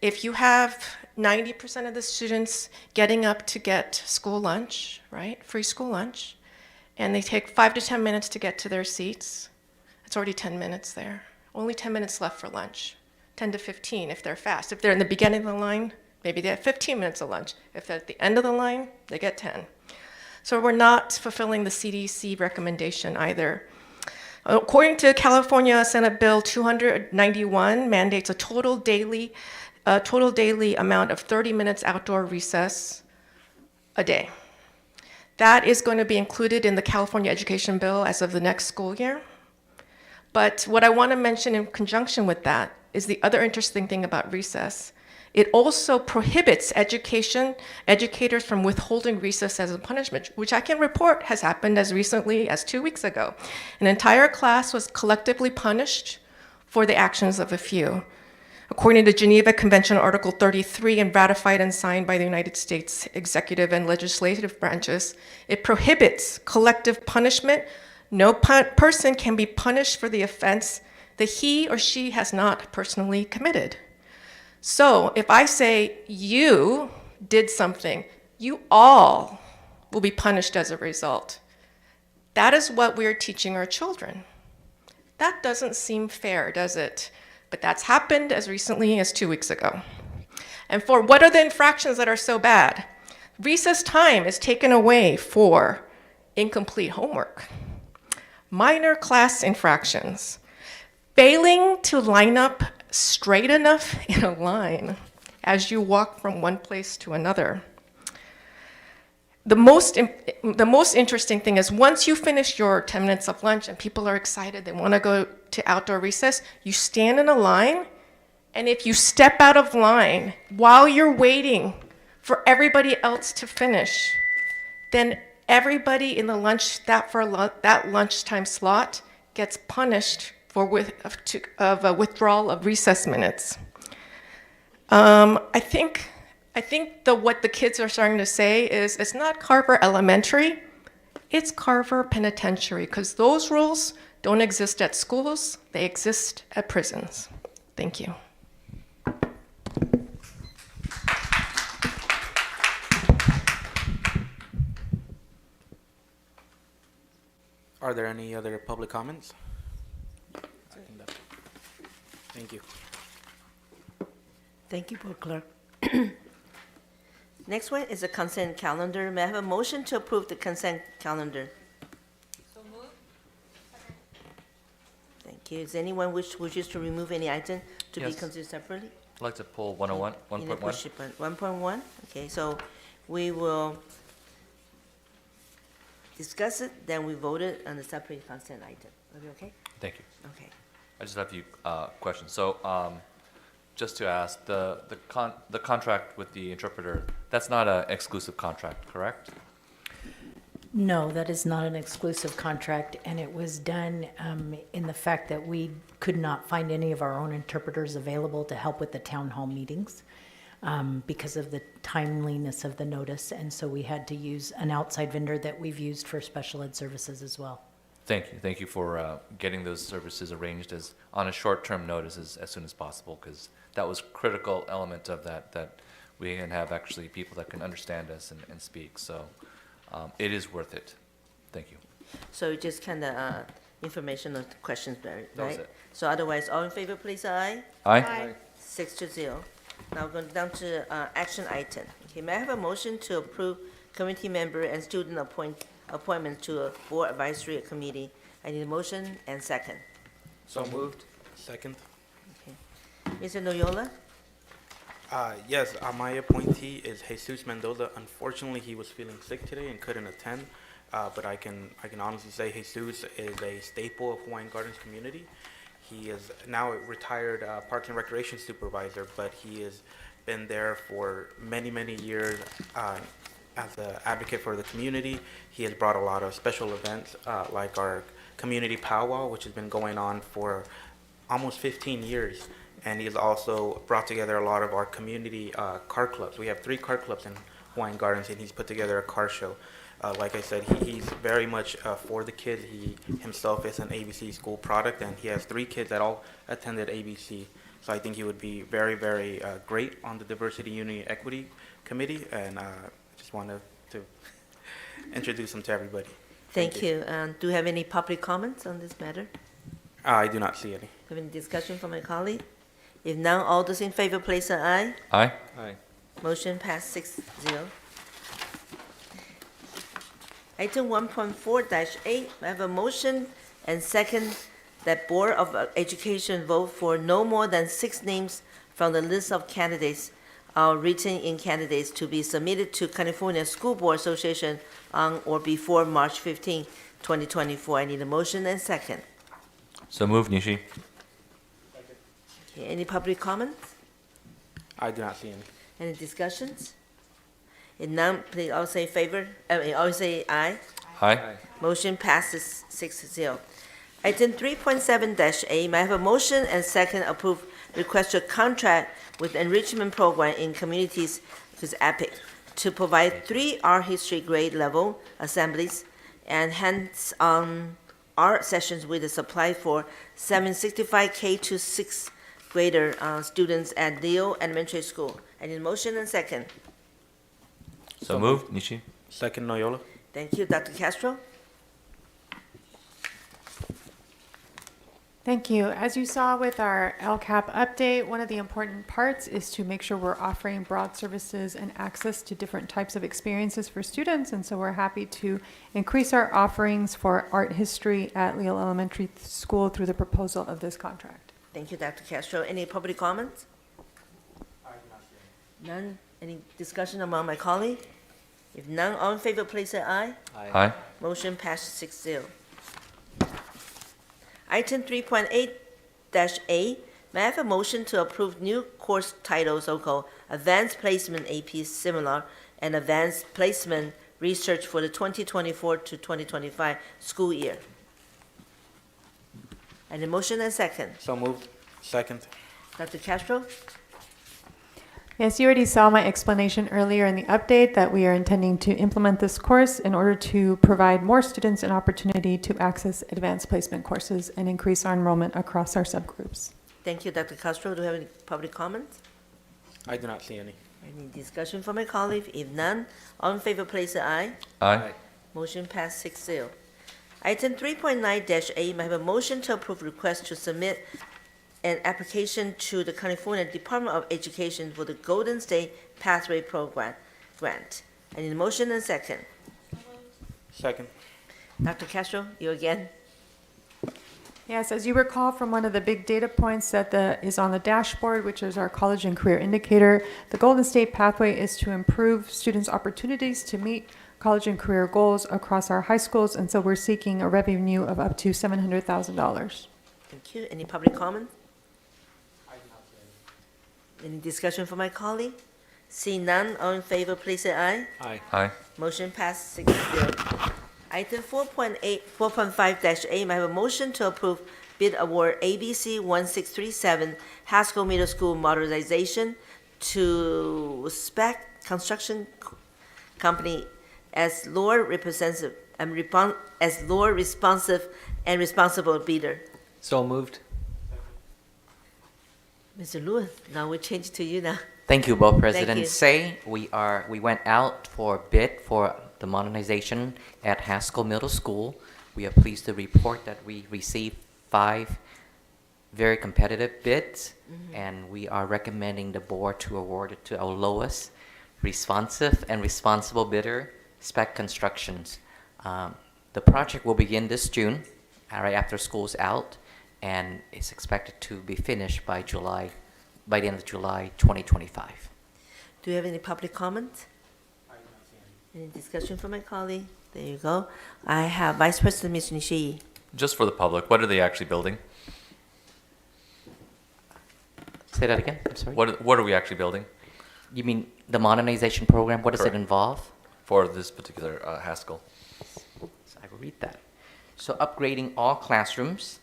S2: If you have 90% of the students getting up to get school lunch, right, free school lunch, and they take 5 to 10 minutes to get to their seats, it's already 10 minutes there. Only 10 minutes left for lunch, 10 to 15 if they're fast. If they're in the beginning of the line, maybe they have 15 minutes of lunch. If they're at the end of the line, they get 10. So we're not fulfilling the CDC recommendation either. According to California Senate Bill 291, mandates a total daily amount of 30 minutes outdoor recess a day. That is going to be included in the California Education Bill as of the next school year. But what I want to mention in conjunction with that is the other interesting thing about recess. It also prohibits educators from withholding recess as a punishment, which I can report has happened as recently as 2 weeks ago. An entire class was collectively punished for the actions of a few. According to Geneva Convention Article 33 and ratified and signed by the United States executive and legislative branches, it prohibits collective punishment. No person can be punished for the offense that he or she has not personally committed. So if I say you did something, you all will be punished as a result. That is what we're teaching our children. That doesn't seem fair, does it? But that's happened as recently as 2 weeks ago. And for what are the infractions that are so bad? Recess time is taken away for incomplete homework, minor class infractions, failing to line up straight enough in a line as you walk from one place to another. The most interesting thing is once you finish your 10 minutes of lunch and people are excited, they want to go to outdoor recess, you stand in a line, and if you step out of line while you're waiting for everybody else to finish, then everybody in the that lunchtime slot gets punished for withdrawal of recess minutes. I think what the kids are starting to say is it's not Carver Elementary, it's Carver Penitentiary, because those rules don't exist at schools, they exist at prisons. Thank you.
S15: Are there any other public comments? Thank you.
S1: Thank you, Board Clerk. Next one is a consent calendar. May I have a motion to approve the consent calendar? Thank you. Is anyone wishes to remove any item to be
S10: Yes.
S1: considered separately?
S10: I'd like to pull 101, 1.1.
S1: 1.1, okay, so we will discuss it, then we vote it on the separate consent item. Are we okay?
S10: Thank you.
S1: Okay.
S10: I just have a few questions. So, just to ask, the contract with the interpreter, that's not an exclusive contract, correct?
S19: No, that is not an exclusive contract, and it was done in the fact that we could not find any of our own interpreters available to help with the town hall meetings because of the timeliness of the notice, and so we had to use an outside vendor that we've used for special ed services as well.
S10: Thank you. Thank you for getting those services arranged as on a short-term notice as soon as possible, because that was a critical element of that we can have actually people that can understand us and speak. So it is worth it. Thank you.
S1: So just kind of informational questions, right?
S10: That was it.
S1: So otherwise, all in favor, please, aye?
S10: Aye.
S1: 6-0. Now going down to action item. Okay, may I have a motion to approve committee member and student appointment to a board advisory committee? I need a motion and second.
S15: So moved. Second.
S1: Mr. Noyola?
S15: Yes, my appointee is Jesus Mendoza. Unfortunately, he was feeling sick today and couldn't attend. But I can honestly say Jesus is a staple of Hawaiian Gardens community. He is now a retired Parks and Recreation supervisor, but he has been there for many, many years as an advocate for the community. He has brought a lot of special events like our community powwow, which has been going on for almost 15 years. And he has also brought together a lot of our community car clubs. We have 3 car clubs in Hawaiian Gardens, and he's put together a car show. Like I said, he's very much for the kids. He himself is an ABC school product, and he has 3 kids that all attended ABC. So I think he would be very, very great on the Diversity, Unity, Equity Committee, and I just wanted to introduce him to everybody.
S1: Thank you. Do you have any public comments on this matter?
S15: I do not see any.
S1: Have any discussion from my colleague? If none, all those in favor, please say aye.
S10: Aye.
S15: Aye.
S1: Motion passed 6-0. Item 1.4-8, I have a motion and second that Board of Education vote for no more than 6 names from the list of candidates written in candidates to be submitted to California School Board Association on or before March 15, 2024. I need a motion and second.
S10: So move, Nishi.
S1: Okay, any public comments?
S15: I do not see any.
S1: Any discussions? If none, please all say favor, all say aye.
S10: Aye.
S1: Motion passes 6-0. Item 3.7-A, may I have a motion and second approve request to contract with enrichment program in communities, which is EPIC, to provide 3 art history grade level assemblies and hands-on art sessions with a supply for 765 K to 6th grader students at Leo Elementary School. I need a motion and second.
S10: So moved, Nishi.
S15: Second, Noyola.
S1: Thank you, Dr. Castro.
S16: Thank you. As you saw with our LCAP update, one of the important parts is to make sure we're offering broad services and access to different types of experiences for students. And so we're happy to increase our offerings for art history at Leo Elementary School through the proposal of this contract.
S1: Thank you, Dr. Castro. Any public comments? None? Any discussion among my colleague? If none, all in favor, please say aye.
S10: Aye.
S1: Motion passed 6-0. Item 3.8-A, may I have a motion to approve new course titles, so-called Advanced Placement AP Seminar and Advanced Placement Research for the 2024 to 2025 school year? And a motion and second.
S15: So moved. Second.
S1: Dr. Castro?
S16: Yes, you already saw my explanation earlier in the update that we are intending to implement this course in order to provide more students an opportunity to access advanced placement courses and increase our enrollment across our subgroups.
S1: Thank you, Dr. Castro. Do you have any public comments?
S15: I do not see any.
S1: Any discussion from my colleague? If none, all in favor, please say aye.
S10: Aye.
S1: Motion passed 6-0. Item 3.9-A, may I have a motion to approve request to submit an application to the California Department of Education for the Golden State Pathway Program. grant. I need a motion and second.
S15: Second.
S1: Dr. Castro, you again?
S16: Yes, as you recall from one of the big data points that is on the dashboard, which is our college and career indicator, the Golden State Pathway is to improve students' opportunities to meet college and career goals across our high schools, and so we're seeking a revenue of up to $700,000.
S1: Thank you. Any public comment? Any discussion from my colleague? Seeing none, all in favor, please say aye.
S4: Aye.
S10: Aye.
S1: Motion passed 6-0. Item 4.5-A, may I have a motion to approve bid award ABC 1637 Haskell Middle School modernization to Spec Construction Company as lower responsive and responsible bidder.
S4: So moved.
S1: Mr. Lewis, now we change to you now.
S18: Thank you, both
S1: you.
S18: Presidents say. We went out for bid for the modernization at Haskell Middle School. We are pleased to report that we received 5 very competitive bids, and we are recommending the board to award it to our lowest responsive and responsible bidder, Spec Constructions. The project will begin this June, right after school's out, and it's expected to be finished by the end of July 2025.
S1: Do you have any public comment? Any discussion from my colleague? There you go. I have Vice President Ms. Nishii.
S10: Just for the public, what are they actually building?
S18: Say that again, I'm sorry.
S10: What are we actually building?
S18: You mean the modernization program? What does
S10: Correct.
S18: it involve?
S10: For this particular Haskell.
S18: So I will read that. So upgrading all classrooms,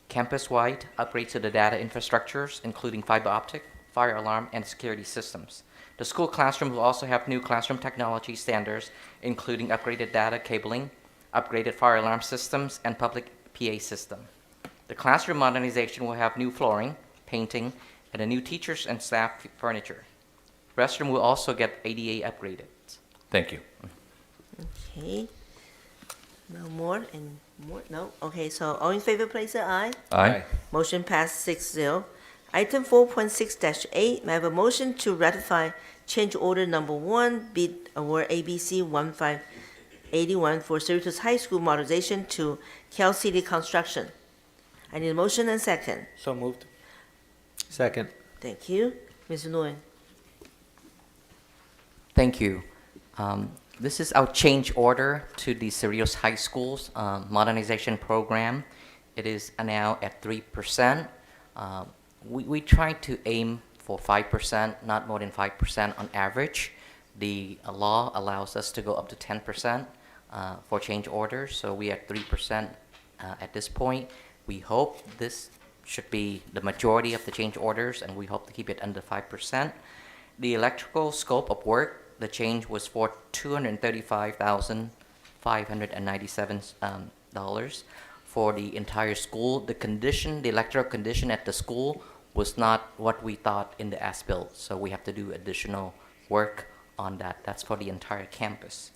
S18: campus-wide, upgrades to the data infrastructures, including fiber optic, fire alarm, and security systems. The school classroom will also have new classroom technology standards, including upgraded data cabling, upgraded fire alarm systems, and public PA system. The classroom modernization will have new flooring, painting, and a new teachers and staff furniture. Restroom will also get ADA upgraded.
S10: Thank you.
S1: Okay. No more and more? No? Okay, so all in favor, please say aye.
S10: Aye.
S1: Motion passed 6-0. Item 4.6-8, may I have a motion to ratify change order number 1, bid award ABC 1581 for Cerritos High School modernization to Cal City Construction. I need a motion and second.
S15: So moved.
S4: Second.
S1: Thank you. Ms. Nguyen.
S18: Thank you. This is our change order to the Cerritos High School's modernization program. It is now at 3%. We try to aim for 5%, not more than 5% on average. The law allows us to go up to 10% for change orders, so we are at 3% at this point. We hope this should be the majority of the change orders, and we hope to keep it under 5%. The electrical scope of work, the change was for $235,597 for the entire school. The electrical condition at the school was not what we thought in the as-built, so we have to do additional work on that. That's for the entire campus.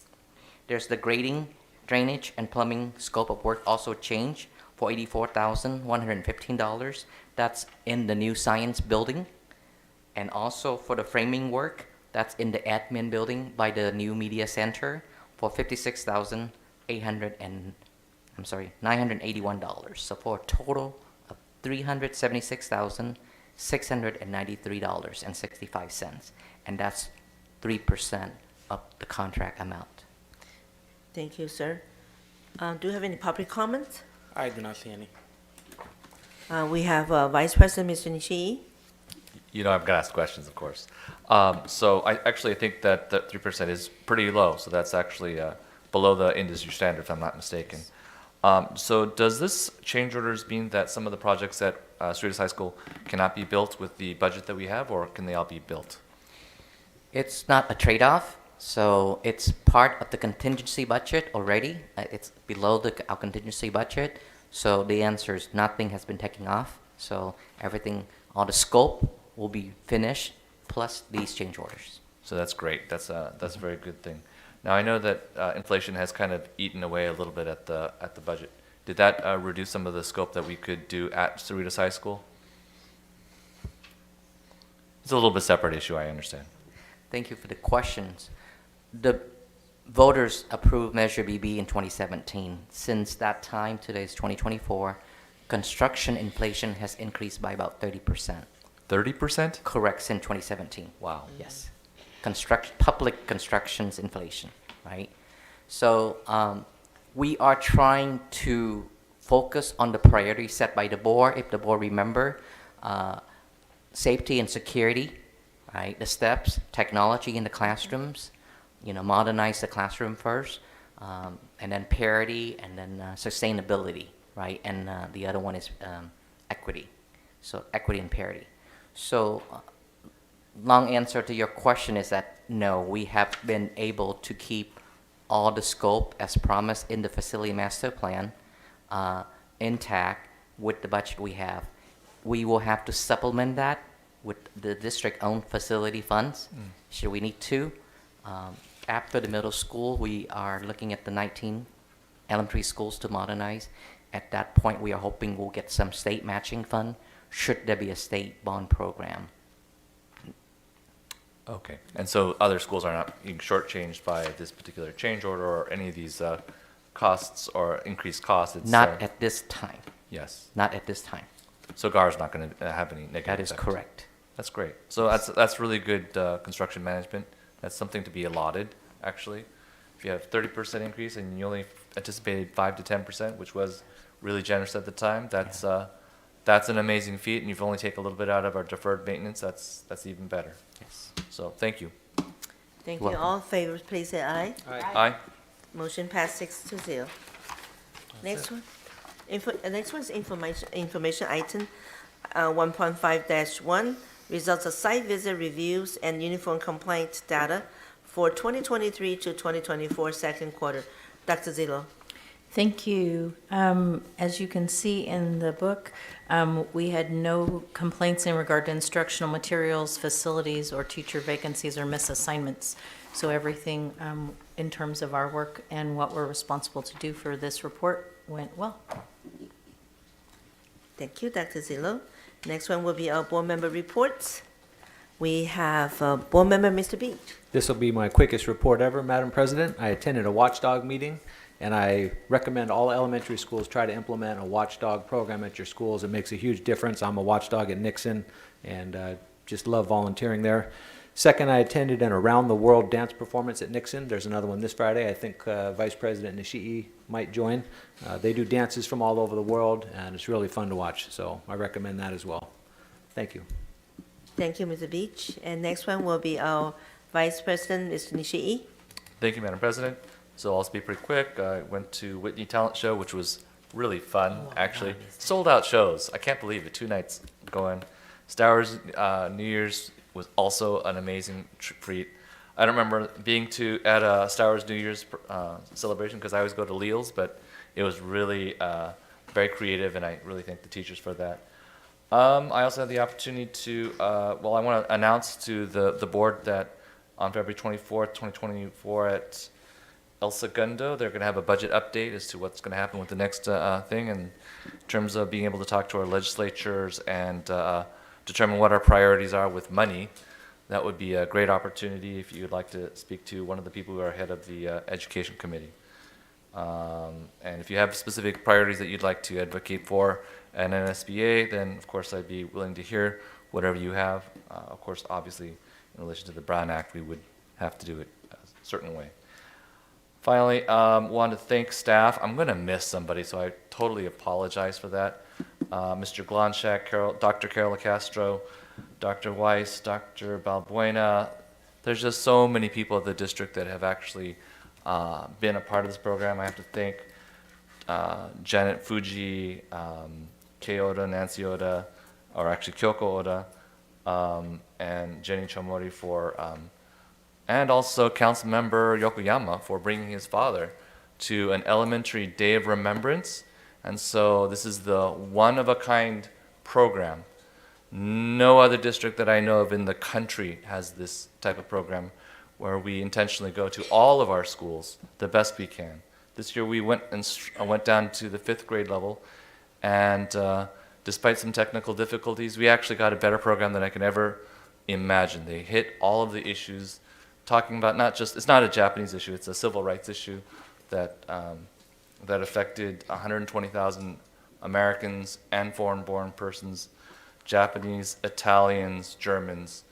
S18: There's the grading, drainage, and plumbing scope of work also changed for $84,115. That's in the new science building. And also for the framing work, that's in the admin building by the new media center for $981. So for a total of $376,693.65, and that's 3% of the contract amount.
S1: Thank you, sir. Do you have any public comments?
S15: I do not see any.
S1: We have Vice President Mr. Nishii.
S10: You know, I'm going to ask questions, of course. So I think that 3% is pretty low. So that's actually below the industry standard, if I'm not mistaken. So does this change orders mean that some of the projects at Cerritos High School cannot be built with the budget that we have, or can they all be built?
S18: It's not a trade-off. So it's part of the contingency budget already. It's below our contingency budget. So the answer is nothing has been taken off. So everything, all the scope will be finished, plus these change orders.
S10: So that's great. That's a very good thing. Now I know that inflation has kind of eaten away a little bit at the budget. Did that reduce some of the scope that we could do at Cerritos High School? It's a little bit separate issue, I understand.
S18: Thank you for the questions. The voters approved Measure BB in 2017. Since that time, today is 2024, construction inflation has increased by about 30%.
S10: 30%?
S18: Correct, since 2017.
S10: Wow.
S18: Yes. Public construction's inflation, right? So we are trying to focus on the priorities set by the board. If the board remember, safety and security, right? The steps, technology in the classrooms, modernize the classroom first, and then parity, and then sustainability, right? And the other one is equity. So equity and parity. So long answer to your question is that no, we have been able to keep all the scope as promised in the facility master plan intact with the budget we have. We will have to supplement that with the district-owned facility funds, should we need to. After the middle school, we are looking at the 19 elementary schools to modernize. At that point, we are hoping we'll get some state matching fund, should there be a state bond program.
S10: Okay. And so other schools are not being shortchanged by this particular change order or any of these costs or increased costs? It's,
S18: Not at this time.
S10: Yes.
S18: Not at this time.
S10: So GAR is not going to have any negative
S18: That is
S10: effect.
S18: correct.
S10: That's great. So that's really good construction management. That's something to be allotted, actually. If you have 30% increase and you only anticipated 5 to 10%, which was really generous at the time, that's an amazing feat. And you've only taken a little bit out of our deferred maintenance. That's even better.
S18: Yes.
S10: So thank you.
S1: Thank
S18: You're
S1: you.
S18: welcome.
S1: All in favor, please say aye.
S10: Aye.
S1: Motion passed 6-0. Next one. Next one is information item 1.5-1, results of site visit reviews and uniform complaint data for 2023 to 2024 second quarter. Dr. Zillow.
S19: Thank you. As you can see in the book, we had no complaints in regard to instructional materials, facilities, or teacher vacancies or misassignments. So everything in terms of our work and what we're responsible to do for this report went well.
S1: Thank you, Dr. Zillow. Next one will be our board member reports. We have board member Mr. Beach.
S4: This will be my quickest report ever, Madam President. I attended a watchdog meeting, and I recommend all elementary schools try to implement a watchdog program at your schools. It makes a huge difference. I'm a watchdog at Nixon, and just love volunteering there. Second, I attended an around-the-world dance performance at Nixon. There's another one this Friday. I think Vice President Nishii might join. They do dances from all over the world, and it's really fun to watch. So I recommend that as well. Thank you.
S1: Thank you, Mr. Beach. And next one will be our Vice President, Mr. Nishii.
S10: Thank you, Madam President. So I'll be pretty quick. I went to Whitney Talent Show, which was really fun, actually. Sold out shows. I can't believe it. 2 nights going. Star Wars New Year's was also an amazing treat. I don't remember being at a Star Wars New Year's celebration because I always go to Leal's, but it was really very creative, and I really thank the teachers for that. I also had the opportunity to, I want to announce to the board that on February 24th, 2024 at El Segundo, they're going to have a budget update as to what's going to happen with the next thing in terms of being able to talk to our legislatures and determine what our priorities are with money. That would be a great opportunity if you'd like to speak to one of the people who are head of the Education Committee. And if you have specific priorities that you'd like to advocate for an NSBA, then of course I'd be willing to hear whatever you have. Of course, obviously, in relation to the Brown Act, we would have to do it a certain way. Finally, want to thank staff. I'm going to miss somebody, so I totally apologize for that. Mr. Glonchak, Dr. Carol Castro, Dr. Weiss, Dr. Balbuena. There's just so many people at the district that have actually been a part of this program. I have to thank Janet Fuji, Kei Oda, Nancy Oda, or actually Kyoko Oda, and Jenny Chomori for, and also Council Member Yokoyama for bringing his father to an elementary day of remembrance. And so this is the one-of-a-kind program. No other district that I know of in the country has this type of program where we intentionally go to all of our schools the best we can. This year we went down to the 5th grade level, and despite some technical difficulties, we actually got a better program than I can ever imagine. They hit all of the issues, talking about it's not a Japanese issue, it's a civil rights issue that affected 120,000 Americans and foreign-born persons, Japanese, Italians, Germans.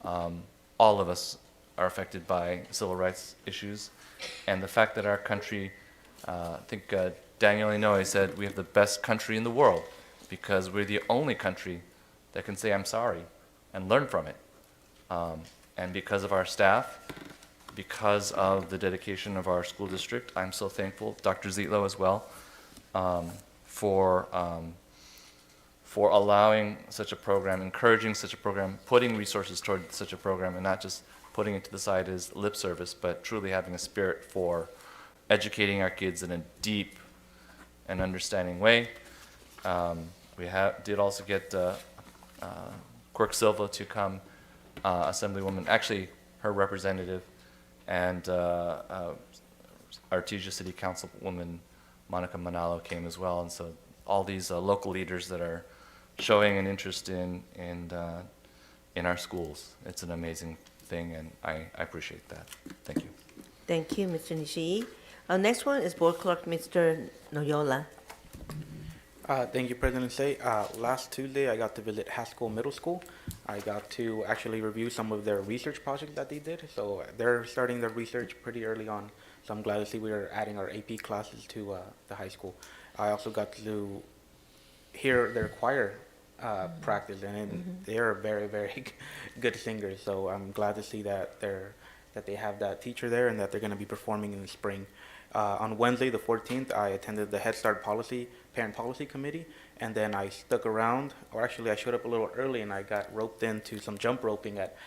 S10: All of us are affected by civil rights issues. And the fact that our country, I think Daniel Inouye said, we have the best country in the world because we're the only country that can say, I'm sorry, and learn from it. And because of our staff, because of the dedication of our school district, I'm so thankful, Dr. Zietlow as well, for allowing such a program, encouraging such a program, putting resources toward such a program, and not just putting it to the side as lip service, but truly having a spirit for educating our kids in a deep and understanding way. We did also get Quirk Silva to come, Assemblywoman, actually her representative, and Artesia City Councilwoman Monica Manalo came as well, and so all these local leaders that are showing an interest in our schools. It's an amazing thing, and I appreciate that. Thank you.
S1: Thank you, Mr. Nishii. Our next one is Board Clerk Mr. Noyola.
S15: Thank you, President Say. Last Tuesday, I got to visit Haskell Middle School. I got to actually review some of their research projects that they did. So they're starting their research pretty early on. So I'm glad to see we are adding our AP classes to the high school. I also got to hear their choir practice, and they are very, very good singers. So I'm glad to see that they have that teacher there and that they're going to be performing in the spring. On Wednesday, the 14th, I attended the Head Start Parent Policy Committee, and then I stuck around, or actually I showed up a little early and I got roped into some jump roping at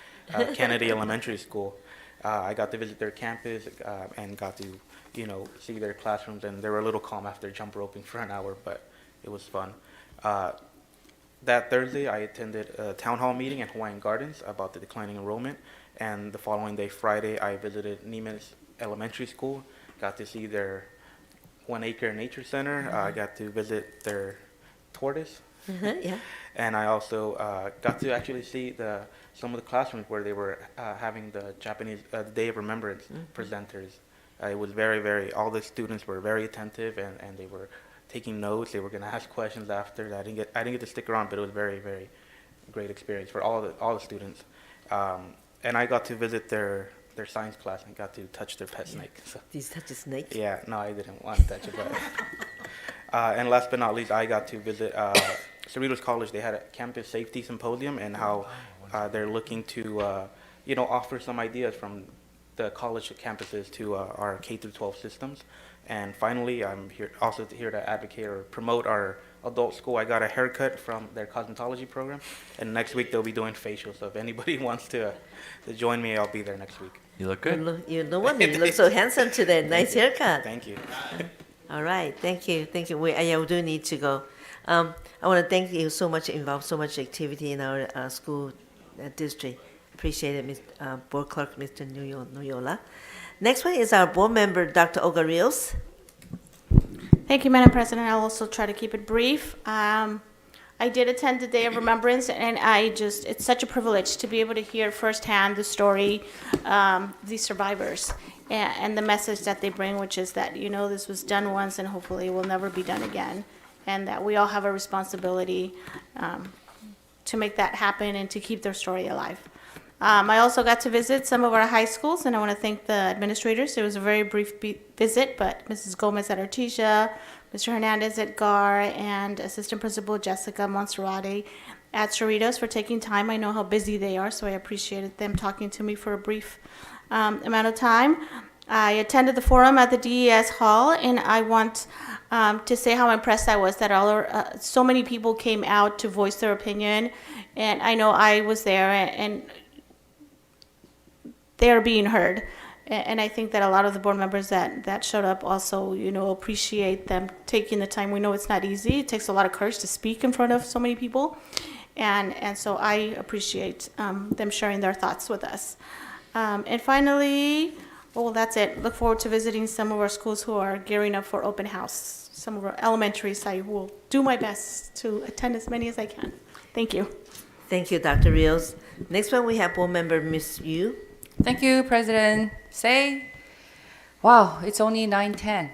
S15: Kennedy Elementary School. I got to visit their campus and got to, see their classrooms, and they were a little calm after jump roping for an hour, but it was fun. That Thursday, I attended a town hall meeting at Hawaiian Gardens about the declining enrollment, and the following day, Friday, I visited Nimitz Elementary School, got to see their 1 acre nature center. I got to visit their tortoise.
S1: Yeah.
S15: And I also got to actually see some of the classrooms where they were having the Japanese Day of Remembrance presenters. It was very, all the students were very attentive, and they were taking notes. They were going to ask questions after. I didn't get to stick around, but it was very, very great experience for all the students. And I got to visit their science class and got to touch their pet snake. So.
S1: Did you touch a snake?
S15: Yeah, no, I didn't want to touch it. But and last but not least, I got to visit Cerritos College. They had a campus safety symposium, and how they're looking to, offer some ideas from the college campuses to our K-12 systems. And finally, I'm here to advocate or promote our adult school. I got a haircut from their cosmetology program, and next week they'll be doing facials. So if anybody wants to join me, I'll be there next week.
S10: You look good.
S1: You look so handsome today. Nice haircut.
S15: Thank you.
S1: All right, thank you. We do need to go. I want to thank you so much. Involved so much activity in our school district. Appreciate it, Board Clerk Mr. Noyola. Next one is our board member, Dr. Olga Rios.
S17: Thank you, Madam President. I'll also try to keep it brief. I did attend the Day of Remembrance, and it's such a privilege to be able to hear firsthand the story of these survivors and the message that they bring, which is that, this was done once and hopefully it will never be done again, and that we all have a responsibility to make that happen and to keep their story alive. I also got to visit some of our high schools, and I want to thank the administrators. It was a very brief visit, but Mrs. Gomez at Artesia, Mr. Hernandez at GAR, and Assistant Principal Jessica Monserrate at Cerritos for taking time. I know how busy they are, so I appreciated them talking to me for a brief amount of time. I attended the forum at the DES Hall, and I want to say how impressed I was that so many people came out to voice their opinion, and I know I was there, and they are being heard. And I think that a lot of the board members that showed up also, appreciate them taking the time. We know it's not easy. It takes a lot of courage to speak in front of so many people. And so I appreciate them sharing their thoughts with us. And finally, that's it. Look forward to visiting some of our schools who are gearing up for open house. Some of our elementaries, I will do my best to attend as many as I can. Thank you.
S1: Thank you, Dr. Rios. Next one, we have board member Ms. Yu.
S5: Thank you, President Say. Wow, it's only 9:10,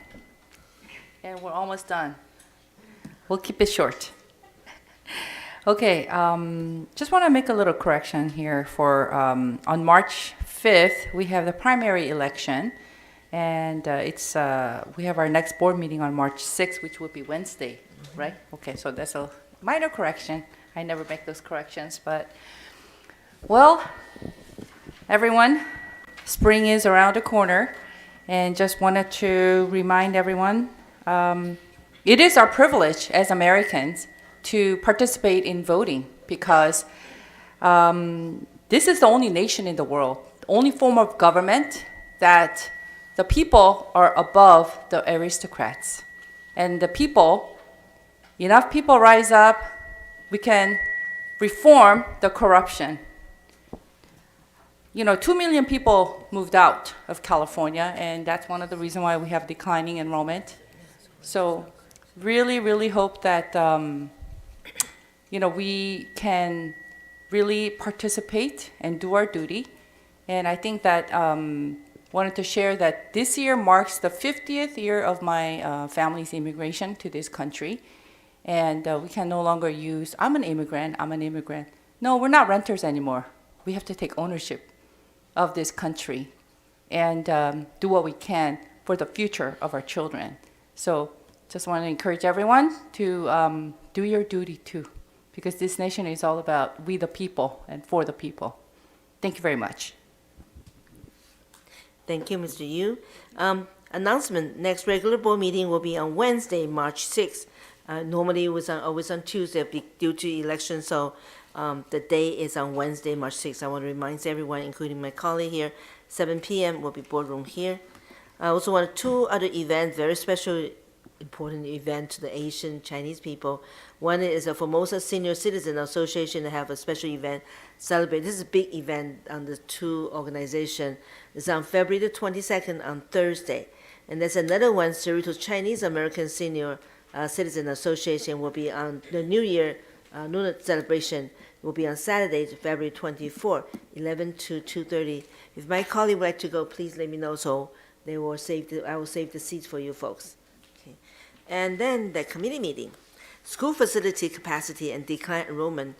S5: and we're almost done. We'll keep it short. Okay, just want to make a little correction here for on March 5th, we have the primary election, and we have our next board meeting on March 6th, which will be Wednesday, right? Okay, so that's a minor correction. I never make those corrections, but, well, everyone, spring is around the corner, and just wanted to remind everyone, it is our privilege as Americans to participate in voting because this is the only nation in the world, the only form of government that the people are above the aristocrats. And the people, enough people rise up, we can reform the corruption. 2 million people moved out of California, and that's one of the reasons why we have declining enrollment. So really, really hope that we can really participate and do our duty. And I think that wanted to share that this year marks the 50th year of my family's immigration to this country. And we can no longer use, I'm an immigrant. No, we're not renters anymore. We have to take ownership of this country and do what we can for the future of our children. So just want to encourage everyone to do your duty too, because this nation is all about we the people and for the people. Thank you very much.
S1: Thank you, Mr. Yu. Announcement, next regular board meeting will be on Wednesday, March 6th. Normally it was always on Tuesday due to election, so the day is on Wednesday, March 6th. I want to remind everyone, including my colleague here, 7 p.m. will be boardroom here. I also want two other events, very special, important event to the Asian Chinese people. One is the Formosa Senior Citizen Association to have a special event celebrate. This is a big event on the two organizations. It's on February the 22nd on Thursday. And there's another one, Cerritos Chinese American Senior Citizen Association will be on the New Year Lunar celebration. Will be on Saturday, February 24, 11 to 2:30. If my colleague would like to go, please let me know so I will save the seats for you folks. Okay. And then the committee meeting. School facility capacity and decline enrollment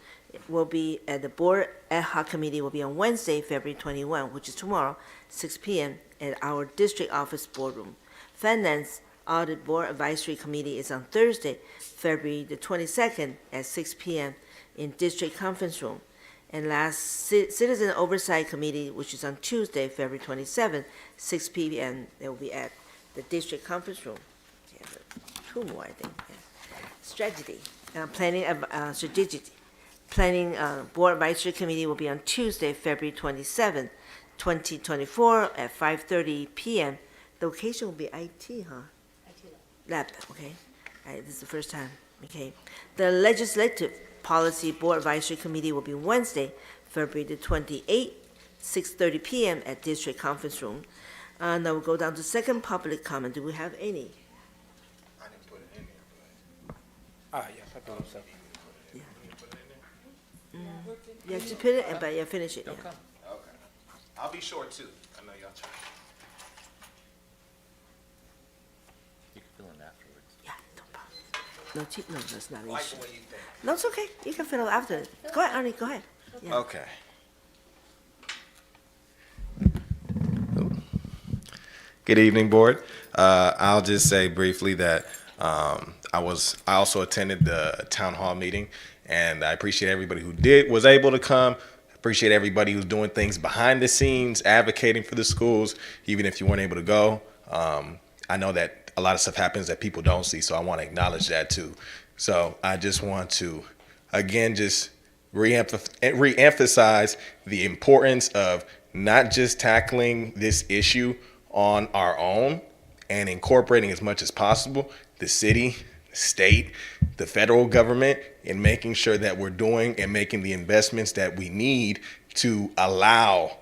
S1: will be at the board ad hoc committee will be on Wednesday, February 21, which is tomorrow, 6 p.m. at our district office boardroom. Finance Audit Board Advisory Committee is on Thursday, February the 22nd at 6 p.m. in District Conference Room. And last, Citizen Oversight Committee, which is on Tuesday, February 27th, 6 p.m. They will be at the District Conference Room. Yeah, two more, I think. Yeah. Strategy, strategy. Planning Board Advisory Committee will be on Tuesday, February 27th, 2024 at 5:30 p.m. The location will be IT, huh? Lab, okay. All right, this is the first time, okay. The Legislative Policy Board Advisory Committee will be Wednesday, February the 28th, 6:30 p.m. at District Conference Room. Now we'll go down to second public comment. Do we have any?
S9: I didn't put it in there,
S4: Yes, I believe so.
S1: Yeah, just put it, but yeah, finish it. Yeah.
S9: Okay. I'll be short too. I know y'all trying.
S10: You can fill in afterwards.
S1: Yeah, no problem. No, that's not an
S9: Like
S1: issue.
S9: the way you think.
S1: No, it's okay. You can fill it after. Go ahead, Arnie, go ahead. Yeah.
S9: Okay. Good evening, board. I'll just say briefly that I also attended the town hall meeting, and I appreciate everybody who was able to come. Appreciate everybody who's doing things behind the scenes, advocating for the schools, even if you weren't able to go. I know that a lot of stuff happens that people don't see, so I want to acknowledge that too. So I just want to, again, just reemphasize the importance of not just tackling this issue on our own and incorporating as much as possible the city, the state, the federal government in making sure that we're doing and making the investments that we need to allow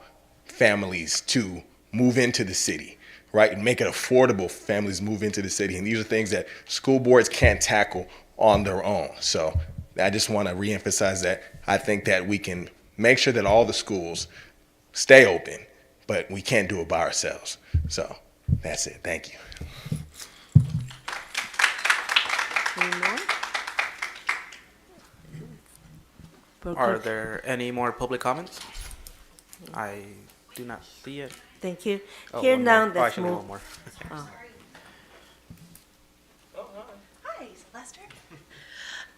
S9: families to move into the city, right? And make it affordable for families to move into the city. And these are things that school boards can't tackle on their own. So I just want to reemphasize that I think that we can make sure that all the schools stay open, but we can't do it by ourselves. So that's it. Thank you.
S1: Any more?
S15: Are there any more public comments? I do not see it.
S1: Thank you.
S15: Oh,
S1: Here
S15: one
S1: now,
S15: more.
S1: let's
S15: Actually,
S1: move.
S15: one more.
S1: Oh.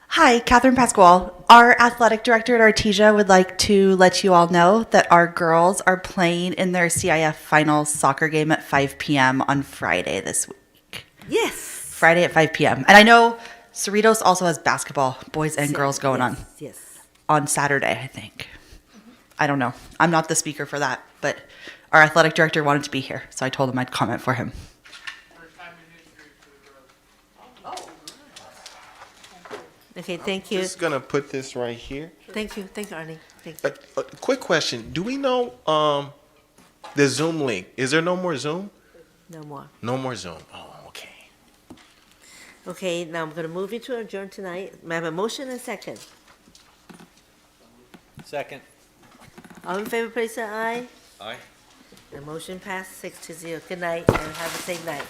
S11: Hi, Catherine Pasquale. Our athletic director at Artesia would like to let you all know that our girls are playing in their CIF finals soccer game at 5 p.m. on Friday this week.
S1: Yes.
S11: Friday at 5 p.m. And I know Cerritos also has basketball, boys and girls going on.
S1: Yes.
S11: On Saturday, I think. I don't know. I'm not the speaker for that, but our athletic director wanted to be here, so I told him I'd comment for him.
S1: Okay, thank you.
S9: Just gonna put this right here.
S1: Thank you, Arnie. Thank you.
S9: A quick question: do we know the Zoom link? Is there no more Zoom?
S1: No more.
S9: No more Zoom. Oh, okay.
S1: Okay, now I'm going to move you to adjourn tonight. May I have a motion and second?
S4: Second.
S1: All in favor, please say aye.
S10: Aye.
S1: The motion passed 6-0. Good night and have a safe night.